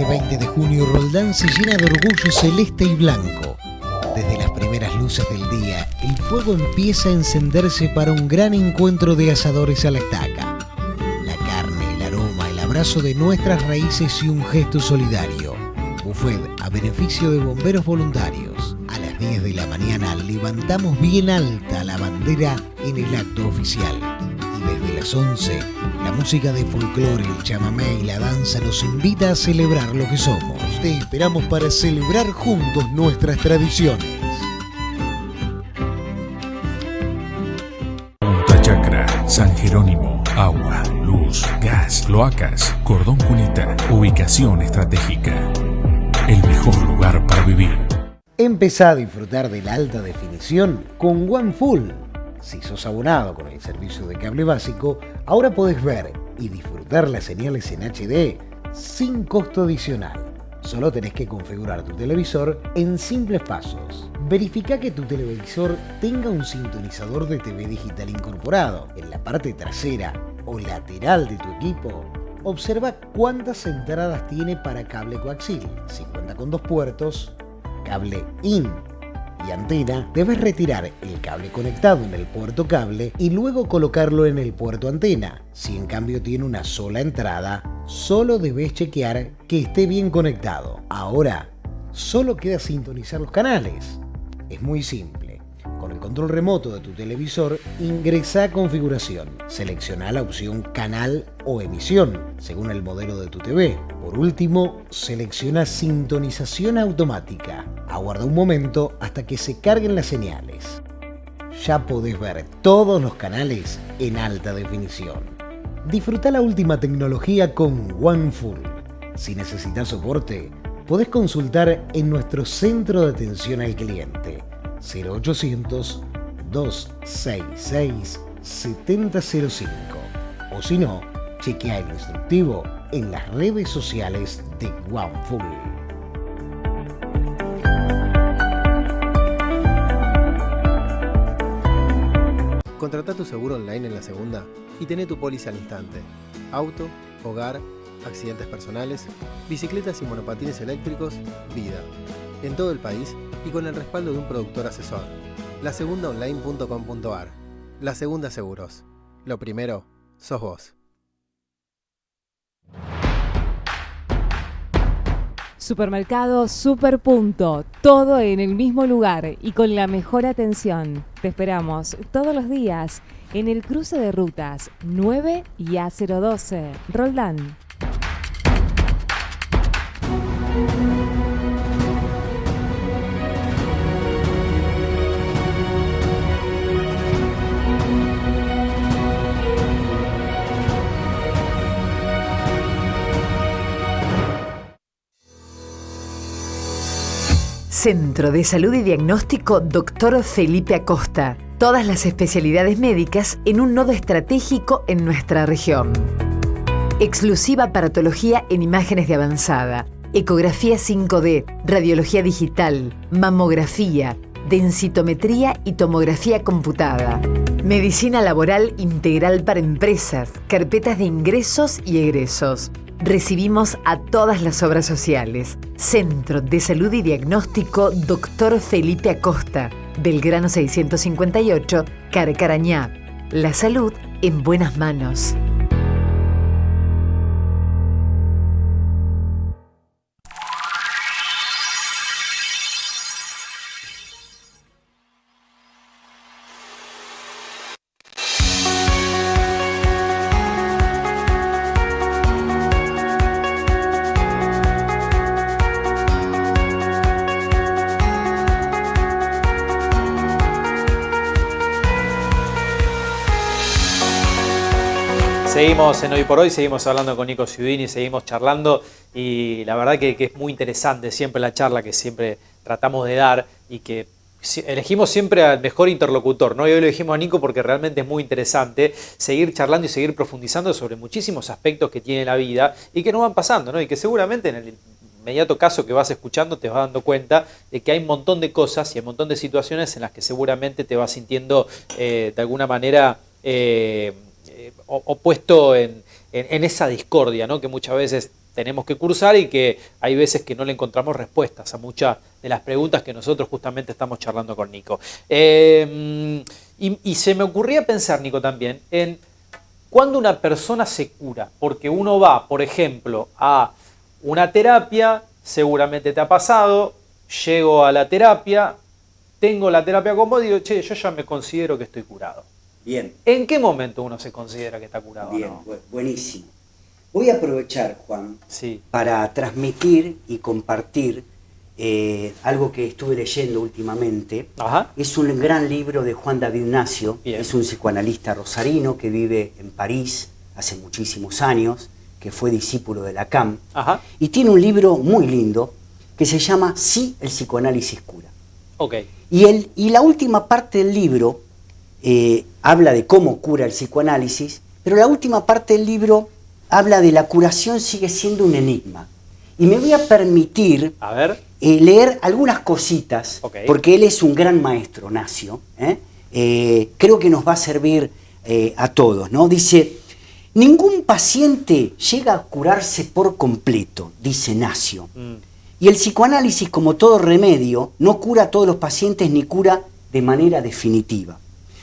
Este 20 de junio Roldán se llena de orgullo celeste y blanco. Desde las primeras luces del día, el fuego empieza a encenderse para un gran encuentro de asadores a la estaca. La carne, el aroma, el abrazo de nuestras raíces y un gesto solidario. Buffet a beneficio de bomberos voluntarios. A las 10 de la mañana levantamos bien alta la bandera en el acto oficial. Y desde las 11, la música de folclore, el chamamé y la danza nos invita a celebrar lo que somos. Te esperamos para celebrar juntos nuestras tradiciones. Punta Chacra, San Jerónimo, agua, luz, gas, cloacas, Cordón Cunita, ubicación estratégica. El mejor lugar para vivir. Empezá a disfrutar de la alta definición con OneFull. Si sos abonado con el servicio de cable básico, ahora podés ver y disfrutar las señales en HD sin costo adicional. Solo tenés que configurar tu televisor en simples pasos. Verifica que tu televisor tenga un sintonizador de TV digital incorporado. En la parte trasera o lateral de tu equipo, observa cuántas entradas tiene para cable coaxil. Si cuenta con 2 puertos, cable IN y antena, debes retirar el cable conectado en el puerto cable y luego colocarlo en el puerto antena. Si en cambio tiene una sola entrada, solo debes chequear que esté bien conectado. Ahora, solo queda sintonizar los canales. Es muy simple. Con el control remoto de tu televisor, ingresa a configuración. Selecciona la opción canal o emisión, según el modelo de tu TV. Por último, selecciona sintonización automática. Aguarda un momento hasta que se carguen las señales. ya podés ver todos los canales en alta definición. Disfruta la última tecnología con OneFull. Si necesitas soporte, podés consultar en nuestro centro de atención al cliente 0800 266 7005 o si no, chequea el instructivo en las redes sociales de OneFull. Contrata tu seguro online en La Segunda y tené tu póliza al instante. Auto, hogar, accidentes personales, bicicletas y monopatines eléctricos, vida. En todo el país y con el respaldo de un productor asesor. lasegundaonline.com.ar. La Segunda Seguros. Lo primero, sos vos. Supermercado Superpunto, todo en el mismo lugar y con la mejor atención. Te esperamos todos los días en el cruce de rutas 9 y A012, Roldán. Centro de Salud y Diagnóstico Dr. Felipe Acosta. Todas las especialidades médicas en un nodo estratégico en nuestra región. Exclusiva aparatología en imágenes de avanzada, ecografía 5D, radiología digital, mamografía, densitometría y tomografía computada. Medicina laboral integral para empresas, carpetas de ingresos y egresos. Recibimos a todas las obras sociales. Centro de Salud y Diagnóstico Dr. Felipe Acosta, Belgrano 658, Carcarañá. La salud en buenas manos. Seguimos en Hoy por Hoy, seguimos hablando con Nico Ciudini, seguimos charlando y la verdad que es muy interesante siempre la charla que siempre tratamos de dar y que elegimos siempre al mejor interlocutor, ¿no? Y hoy lo dijimos a Nico porque realmente es muy interesante seguir charlando y seguir profundizando sobre muchísimos aspectos que tiene la vida y que nos van pasando, ¿no? Y que seguramente en el inmediato caso que vas escuchando te vas dando cuenta de que hay un montón de cosas y hay un montón de situaciones en las que seguramente te vas sintiendo de alguna manera opuesto en esa discordia, ¿no? Que muchas veces tenemos que cursar y que hay veces que no le encontramos respuestas a muchas de las preguntas que nosotros justamente estamos charlando con Nico. Y se me ocurría pensar, Nico, también en cuando una persona se cura, porque uno va, por ejemplo, a una terapia, seguramente te ha pasado, llego a la terapia, tengo la terapia con vos, digo, che, yo ya me considero que estoy curado. Bien. ¿En qué momento uno se considera que está curado? Bien, ¿no? buenísimo. Voy a aprovechar, Juan, Sí. para transmitir y compartir algo que estuve leyendo últimamente. Ajá. Es un gran libro de Juan David Ignacio. Bien. Es un psicoanalista rosarino que vive en París hace muchísimos años, que fue discípulo de Lacan. Ajá. Y tiene un libro muy lindo que se llama Sí, el psicoanálisis cura. Ok. Y la última parte del libro habla de cómo cura el psicoanálisis, pero la última parte del libro habla de la curación sigue siendo un enigma. Y me voy a permitir A ver. leer algunas cositas, Ok. porque él es un gran maestro, Nacio. Creo que nos va a servir a todos, ¿no? Dice, ningún paciente llega a curarse por completo, dice Nacio. Y el psicoanálisis, como todo remedio, no cura a todos los pacientes ni cura de manera definitiva.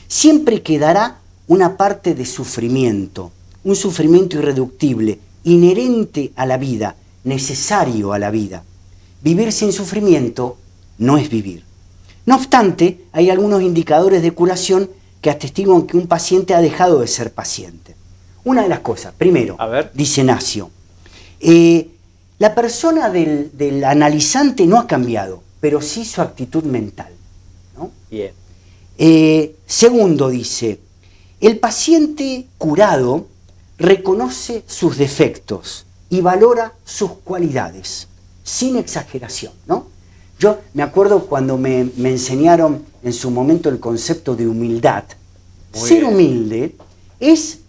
Siempre quedará una parte de sufrimiento, un sufrimiento irreductible, inherente a la vida, necesario a la vida. Vivir sin sufrimiento no es vivir. No obstante, hay algunos indicadores de curación que atestiguan que un paciente ha dejado de ser paciente. Una de las cosas, primero, A ver. dice Nacio, la persona del analizante no ha cambiado, pero sí su actitud mental, ¿no? Bien. Segundo, dice, el paciente curado reconoce sus defectos y valora sus cualidades, sin exageración, ¿no? Yo me acuerdo cuando me enseñaron en su momento el concepto de humildad. Ser humilde es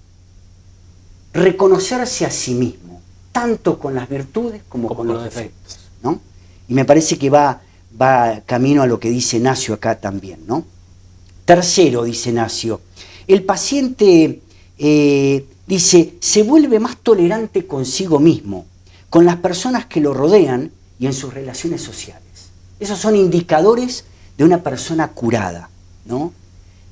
reconocerse a sí mismo, tanto con las virtudes como con los defectos, ¿no? Y me parece que va camino a lo que dice Nacio acá también, ¿no? Tercero, dice Nacio, el paciente, dice, se vuelve más tolerante consigo mismo, con las personas que lo rodean y en sus relaciones sociales. Esos son indicadores de una persona curada, ¿no?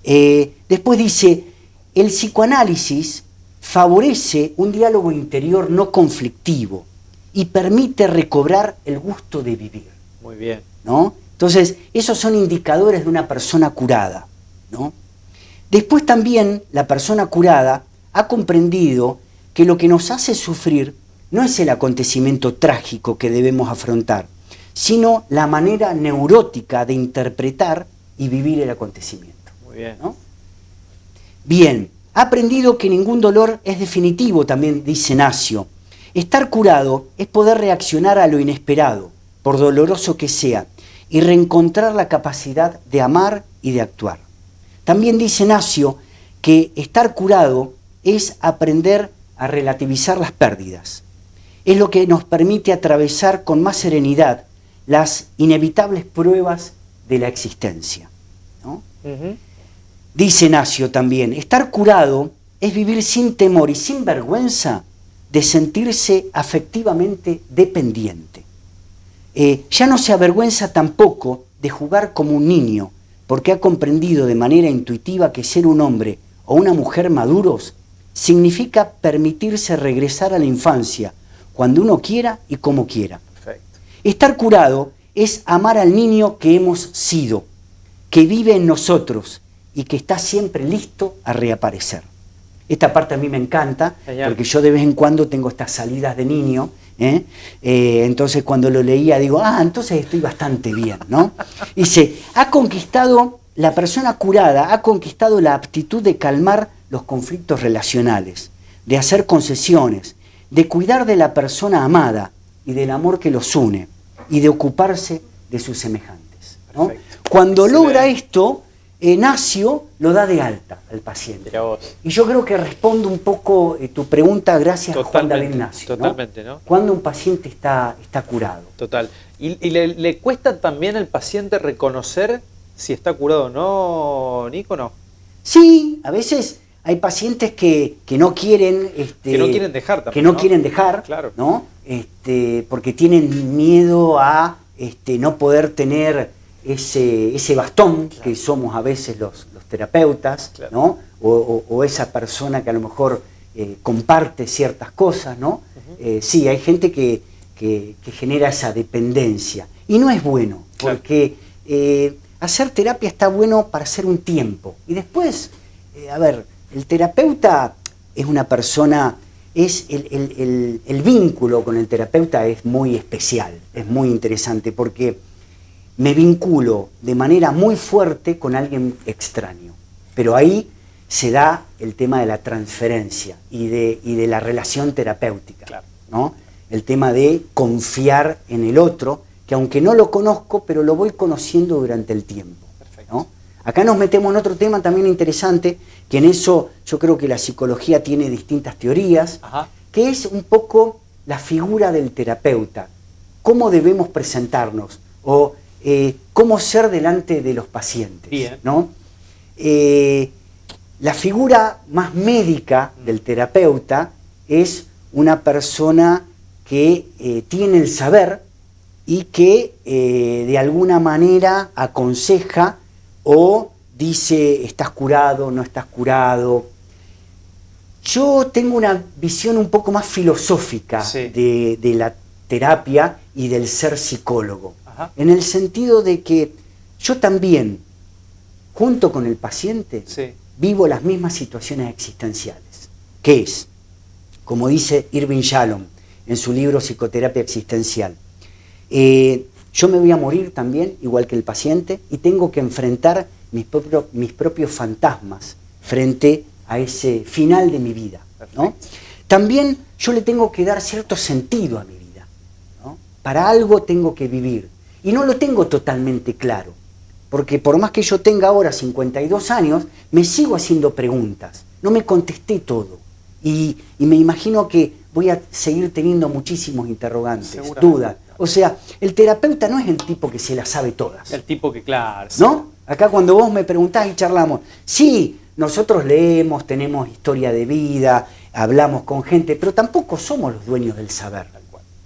Después dice, el psicoanálisis favorece un diálogo interior no conflictivo y permite recobrar el gusto de vivir. Muy bien. ¿No? Entonces, esos son indicadores de una persona curada, ¿no? Después también la persona curada ha comprendido que lo que nos hace sufrir no es el acontecimiento trágico que debemos afrontar, sino la manera neurótica de interpretar y vivir el acontecimiento. Muy bien. ¿No? Bien, ha aprendido que ningún dolor es definitivo, también dice Nacio. Estar curado es poder reaccionar a lo inesperado, por doloroso que sea, y reencontrar la capacidad de amar y de actuar. También dice Nacio que estar curado es aprender a relativizar las pérdidas. Es lo que nos permite atravesar con más serenidad las inevitables pruebas de la existencia, ¿no? Dice Nacio también, estar curado es vivir sin temor y sin vergüenza de sentirse afectivamente dependiente. Ya no se avergüenza tampoco de jugar como un niño, porque ha comprendido de manera intuitiva que ser un hombre o una mujer maduros significa permitirse regresar a la infancia cuando uno quiera y como quiera. Perfecto. Estar curado es amar al niño que hemos sido, que vive en nosotros y que está siempre listo a reaparecer. Esta parte a mí me encanta, porque yo de vez en cuando tengo estas salidas de niño, entonces cuando lo leía digo, entonces estoy bastante bien, ¿no? Dice, la persona curada ha conquistado la aptitud de calmar los conflictos relacionales, de hacer concesiones, de cuidar de la persona amada y del amor que los une, y de ocuparse de sus semejantes, ¿no? Cuando logra esto, Nacio lo da de alta al paciente. Y yo creo que respondo un poco tu pregunta gracias a Juan David Nacio. Totalmente, ¿no? Cuando un paciente está curado. Total. ¿Y le cuesta también al paciente reconocer si está curado o no, Nico, no? Sí, a veces hay pacientes que no quieren... que no quieren dejar también, que no quieren dejar, claro, ¿no? Porque tienen miedo a no poder tener ese bastón, claro, que somos a veces los terapeutas, claro, ¿no? O esa persona que a lo mejor comparte ciertas cosas, ¿no? Sí, hay gente que genera esa dependencia. Y no es bueno, claro, porque hacer terapia está bueno para hacer un tiempo. Y después, el terapeuta es una persona, el vínculo con el terapeuta es muy especial, es muy interesante, porque me vinculo de manera muy fuerte con alguien extraño. Pero ahí se da el tema de la transferencia y de la relación terapéutica, claro, ¿no? El tema de confiar en el otro, que aunque no lo conozco, pero lo voy conociendo durante el tiempo, ¿no? Acá nos metemos en otro tema también interesante, que en eso yo creo que la psicología tiene distintas teorías, que es un poco la figura del terapeuta, cómo debemos presentarnos, o cómo ser delante de los pacientes, ¿no? La figura más médica del terapeuta es una persona que tiene el saber y que de alguna manera aconseja o dice, estás curado, no estás curado. Yo tengo una visión un poco más filosófica, sí, de la terapia y del ser psicólogo. En el sentido de que yo también, junto con el paciente, sí, vivo las mismas situaciones existenciales. ¿Qué es? Como dice Irving Yalom en su libro Psicoterapia Existencial. Yo me voy a morir también, igual que el paciente, y tengo que enfrentar mis propios fantasmas frente a ese final de mi vida, ¿no? También yo le tengo que dar cierto sentido a mi vida, ¿no? Para algo tengo que vivir. Y no lo tengo totalmente claro, porque por más que yo tenga ahora 52 años, me sigo haciendo preguntas. No me contesté todo. Y me imagino que voy a seguir teniendo muchísimos interrogantes, dudas. O sea, el terapeuta no es el tipo que se las sabe todas. El tipo que, claro. ¿No? Acá cuando vos me preguntás y charlamos, sí, nosotros leemos, tenemos historia de vida, hablamos con gente, pero tampoco somos los dueños del saber,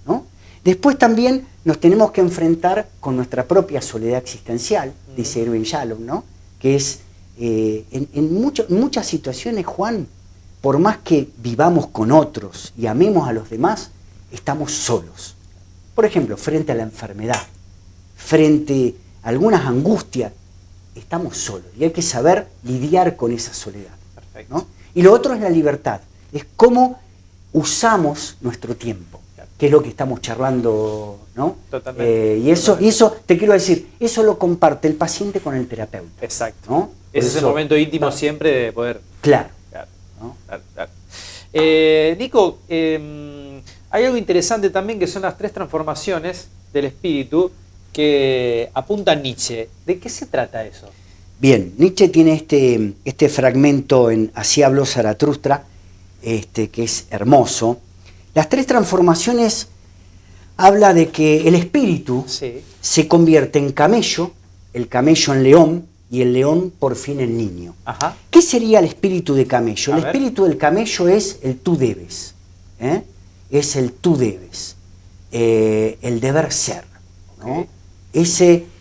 ¿no? Después también nos tenemos que enfrentar con nuestra propia soledad existencial, dice Irving Yalom, ¿no? Que es, en muchas situaciones, Juan, por más que vivamos con otros y amemos a los demás, estamos solos. Por ejemplo, frente a la enfermedad, frente a algunas angustias, estamos solos y hay que saber lidiar con esa soledad, ¿no? Y lo otro es la libertad, es cómo usamos nuestro tiempo, que es lo que estamos charlando, ¿no? Totalmente. Y eso, te quiero decir, eso lo comparte el paciente con el terapeuta. Exacto. ¿No? Es ese momento íntimo siempre de poder... Claro. ¿No? Claro. Nico, hay algo interesante también que son las 3 transformaciones del espíritu que apunta Nietzsche. ¿De qué se trata eso? Bien, Nietzsche tiene este fragmento en Así habló Zaratustra, que es hermoso. Las 3 transformaciones habla de que el espíritu se convierte en camello, el camello en león y el león por fin en niño. Ajá. ¿Qué sería el espíritu de camello? A El ver. espíritu del camello es el tú debes, es el tú debes, el deber ser, ¿no?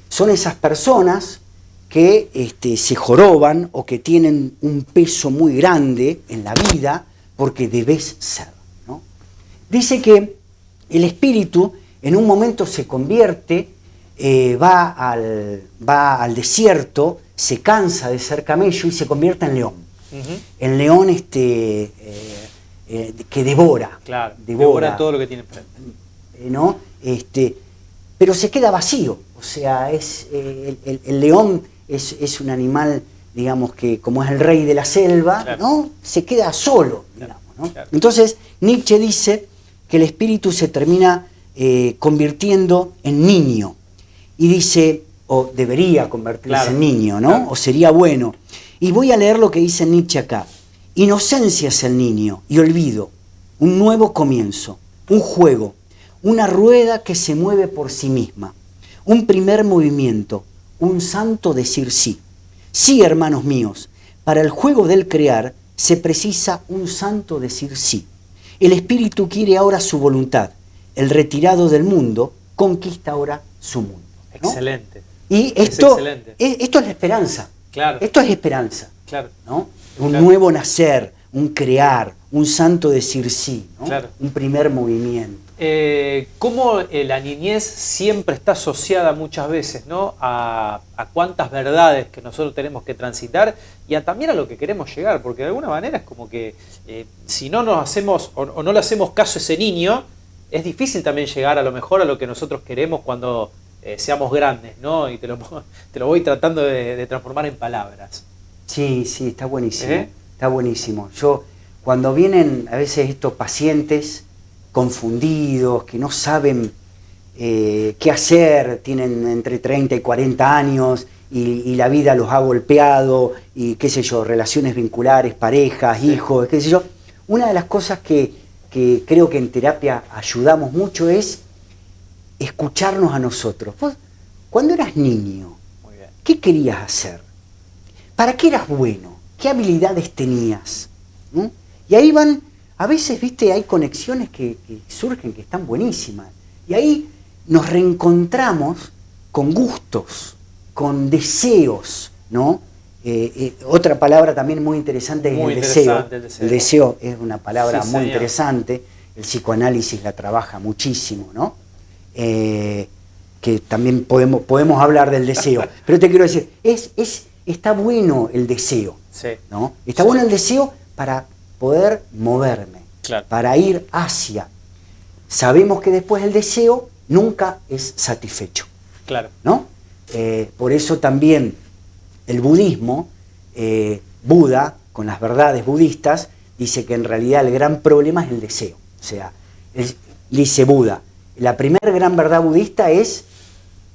Son esas personas que se joroban o que tienen un peso muy grande en la vida porque debes ser, ¿no? Dice que el espíritu en un momento se convierte, va al desierto, se cansa de ser camello y se convierte en león. El león que devora. Claro, devora todo lo que tiene enfrente. ¿No? Pero se queda vacío. O sea, el león es un animal, digamos, que como es el rey de la selva, claro, ¿no? Se queda solo, digamos, ¿no? Claro. Entonces, Nietzsche dice que el espíritu se termina convirtiendo en niño. Y dice, o debería convertirse en niño, ¿no? Claro. O sería bueno. Y voy a leer lo que dice Nietzsche acá. Inocencia es el niño y olvido, un nuevo comienzo, un juego, una rueda que se mueve por sí misma, un primer movimiento, un santo decir sí. Sí, hermanos míos, para el juego del crear se precisa un santo decir sí. El espíritu quiere ahora su voluntad, el retirado del mundo conquista ahora su mundo, ¿no? Excelente. Y esto es la esperanza. Claro. Esto es esperanza. Claro. ¿No? Un nuevo nacer, un crear, un santo decir sí, ¿no? Claro. Un primer movimiento. Cómo la niñez siempre está asociada muchas veces, ¿no? a cuántas verdades que nosotros tenemos que transitar y también a lo que queremos llegar, porque de alguna manera es como que si no nos hacemos o no le hacemos caso a ese niño, es difícil también llegar a lo mejor a lo que nosotros queremos cuando seamos grandes, ¿no? Y te lo voy tratando de transformar en palabras. Sí, está buenísimo, está buenísimo. Yo, cuando vienen a veces estos pacientes confundidos, que no saben qué hacer, tienen entre 30 y 40 años y la vida los ha golpeado y qué sé yo, relaciones vinculares, parejas, hijos, qué sé yo. Una de las cosas que creo que en terapia ayudamos mucho es escucharnos a nosotros. Vos, cuando eras niño, ¿qué querías hacer? ¿Para qué eras bueno? ¿Qué habilidades tenías? ¿Mm? Y ahí van, a veces, viste, hay conexiones que surgen que están buenísimas. Y ahí nos reencontramos con gustos, con deseos, ¿no? Otra palabra también muy interesante es el deseo. El deseo es una palabra muy interesante. El psicoanálisis la trabaja muchísimo, ¿no? Que también podemos hablar del deseo. Pero te quiero decir, está bueno el deseo, ¿no? Está bueno el deseo para poder moverme, para ir hacia. Sabemos que después el deseo nunca es satisfecho, ¿no? Por eso también el budismo, Buda, con las verdades budistas, dice que en realidad el gran problema es el deseo. O sea, dice Buda, la primera gran verdad budista es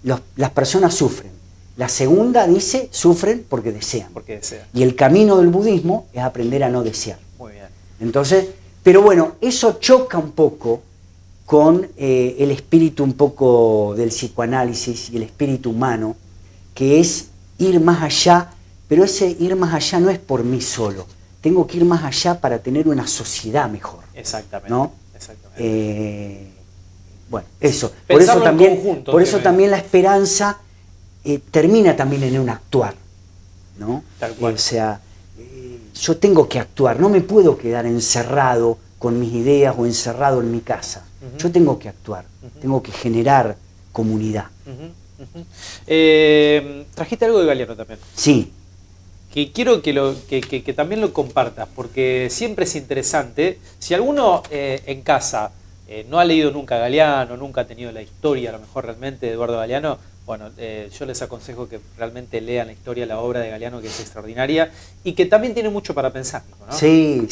las personas sufren. La segunda dice, sufren porque desean. Porque desean. Y el camino del budismo es aprender a no desear. Muy bien. Entonces, pero bueno, eso choca un poco con el espíritu un poco del psicoanálisis y el espíritu humano, que es ir más allá, pero ese ir más allá no es por mí solo. Tengo que ir más allá para tener una sociedad mejor. Exactamente. ¿No? Exactamente. Bueno, eso. Pensarlo en conjunto, por eso también la esperanza termina también en un actuar, ¿no? Tal cual. O sea, yo tengo que actuar, no me puedo quedar encerrado con mis ideas o encerrado en mi casa. Yo tengo que actuar, tengo que generar comunidad. Trajiste algo de Galeano también. Sí. Que quiero que también lo compartas, porque siempre es interesante. Si alguno en casa no ha leído nunca Galeano, nunca ha tenido la historia, a lo mejor realmente, de Eduardo Galeano, bueno, yo les aconsejo que realmente lean la historia, la obra de Galeano, que es extraordinaria y que también tiene mucho para pensar, ¿no? Sí.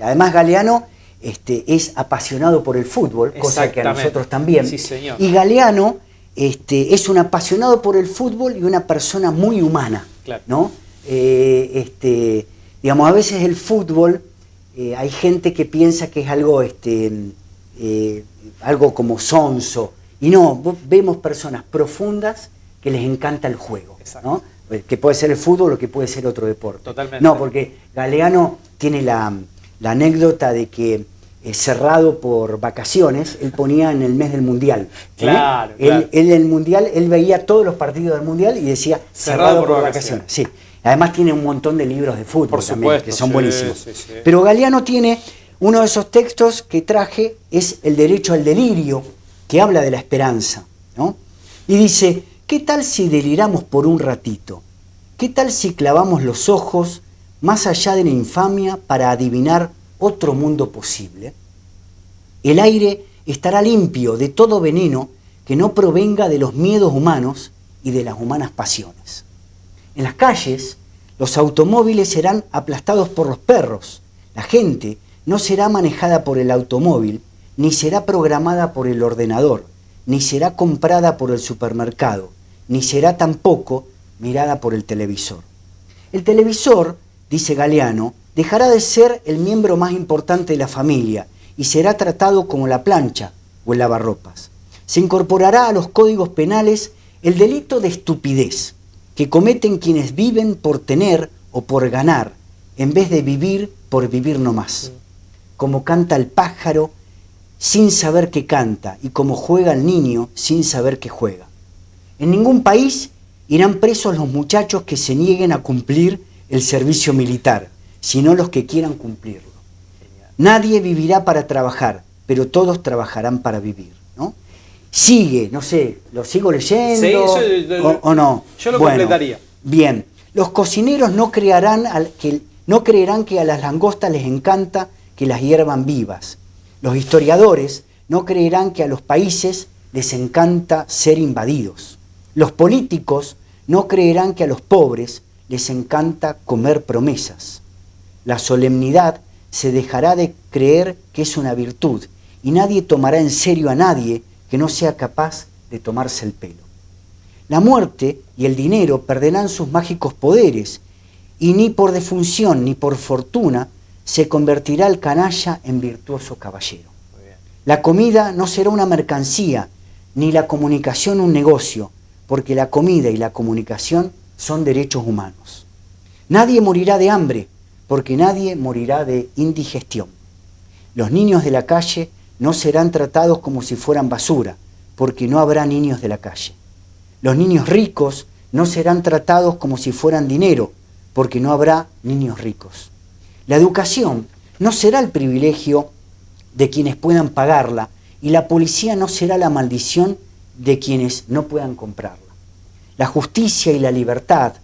Además, Galeano es apasionado por el fútbol, cosa que a nosotros también. Sí, señor. Y Galeano es un apasionado por el fútbol y una persona muy humana, claro, ¿no? Digamos, a veces el fútbol, hay gente que piensa que es algo, algo como sonso. Y no, vemos personas profundas que les encanta el juego, ¿no? Que puede ser el fútbol o que puede ser otro deporte. Totalmente. No, porque Galeano tiene la anécdota de que cerrado por vacaciones, él ponía en el mes del Mundial. Claro, Él el Mundial, él veía todos los partidos del Mundial y decía cerrado por vacaciones. Sí. Además tiene un montón de libros de fútbol por también, supuesto, que son buenísimos. Sí. Pero Galeano tiene uno de esos textos que traje, es El derecho al delirio, que habla de la esperanza, ¿no? Y dice, ¿qué tal si deliramos por un ratito? ¿Qué tal si clavamos los ojos más allá de la infamia para adivinar otro mundo posible? El aire estará limpio de todo veneno que no provenga de los miedos humanos y de las humanas pasiones. En las calles, los automóviles serán aplastados por los perros. La gente no será manejada por el automóvil, ni será programada por el ordenador, ni será comprada por el supermercado, ni será tampoco mirada por el televisor. El televisor, dice Galeano, dejará de ser el miembro más importante de la familia y será tratado como la plancha o el lavarropas. Se incorporará a los códigos penales el delito de estupidez que cometen quienes viven por tener o por ganar, en vez de vivir por vivir nomás. Como canta el pájaro sin saber que canta y como juega el niño sin saber que juega. En ningún país irán presos los muchachos que se nieguen a cumplir el servicio militar, sino los que quieran cumplirlo. Nadie vivirá para trabajar, pero todos trabajarán para vivir, ¿no? Sigue, no sé, ¿lo sigo leyendo o no? Yo lo completaría. Bien, los cocineros no creerán que a las langostas les encanta que las hiervan vivas. Los historiadores no creerán que a los países les encanta ser invadidos. Los políticos no creerán que a los pobres les encanta comer promesas. La solemnidad se dejará de creer que es una virtud y nadie tomará en serio a nadie que no sea capaz de tomarse el pelo. La muerte y el dinero perderán sus mágicos poderes y ni por defunción ni por fortuna se convertirá el canalla en virtuoso caballero. La comida no será una mercancía, ni la comunicación un negocio, porque la comida y la comunicación son derechos humanos. Nadie morirá de hambre, porque nadie morirá de indigestión. Los niños de la calle no serán tratados como si fueran basura, porque no habrá niños de la calle. Los niños ricos no serán tratados como si fueran dinero, porque no habrá niños ricos. La educación no será el privilegio de quienes puedan pagarla y la policía no será la maldición de quienes no puedan comprarla. La justicia y la libertad,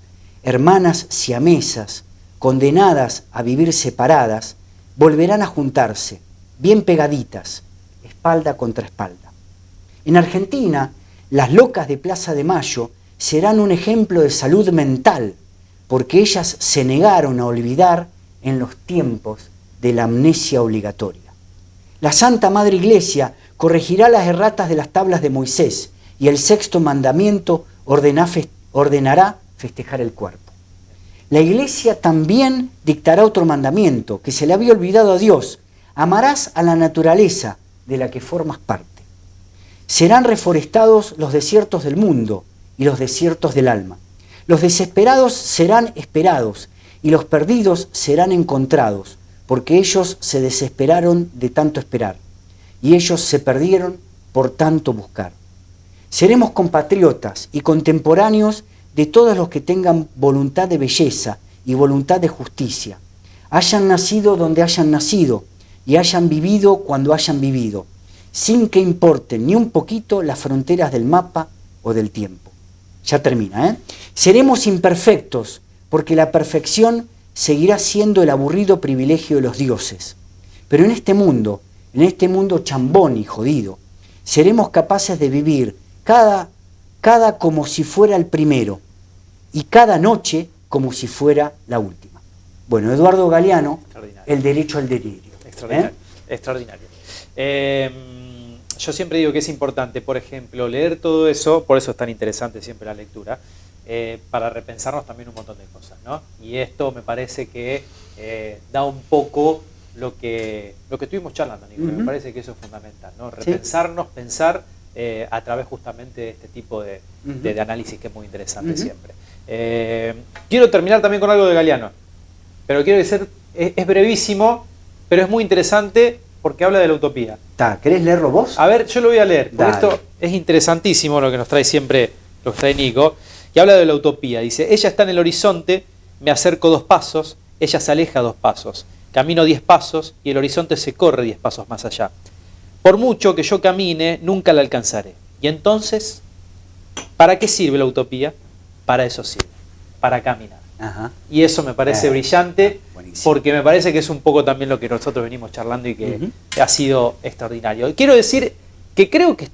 hermanas siamesas, condenadas a vivir separadas, volverán a juntarse, bien pegaditas, espalda contra espalda. En Argentina, las locas de Plaza de Mayo serán un ejemplo de salud mental porque ellas se negaron a olvidar en los tiempos de la amnesia obligatoria. La Santa Madre Iglesia corregirá las erratas de las tablas de Moisés y el sexto mandamiento ordenará festejar el cuerpo. La Iglesia también dictará otro mandamiento que se le había olvidado a Dios: amarás a la naturaleza de la que formas parte. Serán reforestados los desiertos del mundo y los desiertos del alma. Los desesperados serán esperados y los perdidos serán encontrados, porque ellos se desesperaron de tanto esperar y ellos se perdieron por tanto buscar. Seremos compatriotas y contemporáneos de todos los que tengan voluntad de belleza y voluntad de justicia, hayan nacido donde hayan nacido y hayan vivido cuando hayan vivido, sin que importen ni un poquito las fronteras del mapa o del tiempo. Ya termina, ¿eh? Seremos imperfectos, porque la perfección seguirá siendo el aburrido privilegio de los dioses. Pero en este mundo chambón y jodido, seremos capaces de vivir cada como si fuera el primero y cada noche como si fuera la última. Bueno, Eduardo Galeano, El derecho al delirio. Extraordinario, extraordinario. Yo siempre digo que es importante, por ejemplo, leer todo eso, por eso es tan interesante siempre la lectura, para repensarnos también un montón de cosas, ¿no? Y esto me parece que da un poco lo que estuvimos charlando, Nico. Me parece que eso es fundamental, ¿no? Repensarnos, pensar a través justamente de este tipo de análisis que es muy interesante siempre. Quiero terminar también con algo de Galeano, pero quiero decir, es brevísimo, pero es muy interesante porque habla de la utopía. ¿Querés leerlo vos? A ver, yo lo voy a leer, porque esto es interesantísimo lo que nos trae siempre, lo que trae Nico, y habla de la utopía. Dice: ella está en el horizonte, me acerco 2 pasos, ella se aleja 2 pasos, camino 10 pasos y el horizonte se corre 10 pasos más allá. Por mucho que yo camine, nunca la alcanzaré. Y entonces, ¿para qué sirve la utopía? Para eso sirve, para caminar. Ajá. Y eso me parece brillante, porque me parece que es un poco también lo que nosotros venimos charlando y que ha sido extraordinario. Quiero decir que creo que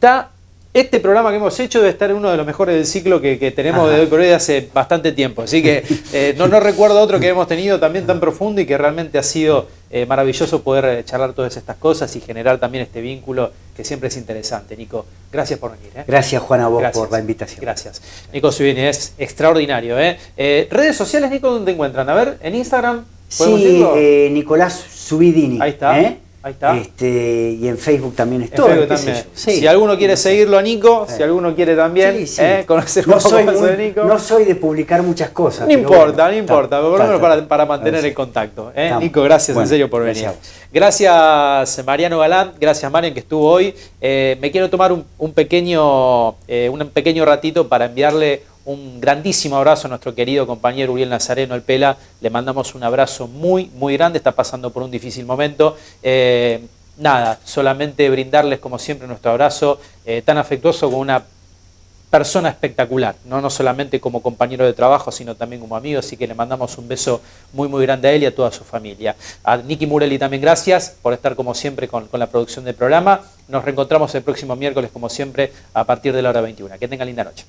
este programa que hemos hecho debe estar en uno de los mejores del ciclo que tenemos de hoy por hoy de hace bastante tiempo. Así que no recuerdo otro que hemos tenido también tan profundo y que realmente ha sido maravilloso poder charlar todas estas cosas y generar también este vínculo que siempre es interesante. Nico, gracias por venir. Gracias, Juan, a vos por la invitación. Gracias. Nico Subini, es extraordinario. Redes sociales, Nico, ¿dónde te encuentran? A ver, en Instagram. Sí, Nicolás Subidini. Ahí está. Ahí está. Y en Facebook también estoy. También. Sí. Si alguno quiere seguirlo a Nico, si alguno quiere también conocer un poco más de Nico. No soy de publicar muchas cosas. No importa, por lo menos para mantener el contacto. Nico, gracias en serio por venir. Gracias Mariano Galán, gracias Marian que estuvo hoy. Me quiero tomar un pequeño ratito para enviarle un grandísimo abrazo a nuestro querido compañero Uriel Nazareno, el Pela. Le mandamos un abrazo muy, muy grande. Está pasando por un difícil momento. Nada, solamente brindarles como siempre nuestro abrazo tan afectuoso con una persona espectacular, no solamente como compañero de trabajo, sino también como amigo. Así que le mandamos un beso muy, muy grande a él y a toda su familia. A Nicky Murelli también gracias por estar como siempre con la producción del programa. Nos reencontramos el próximo miércoles como siempre a partir de la hora 21. Que tengan linda noche.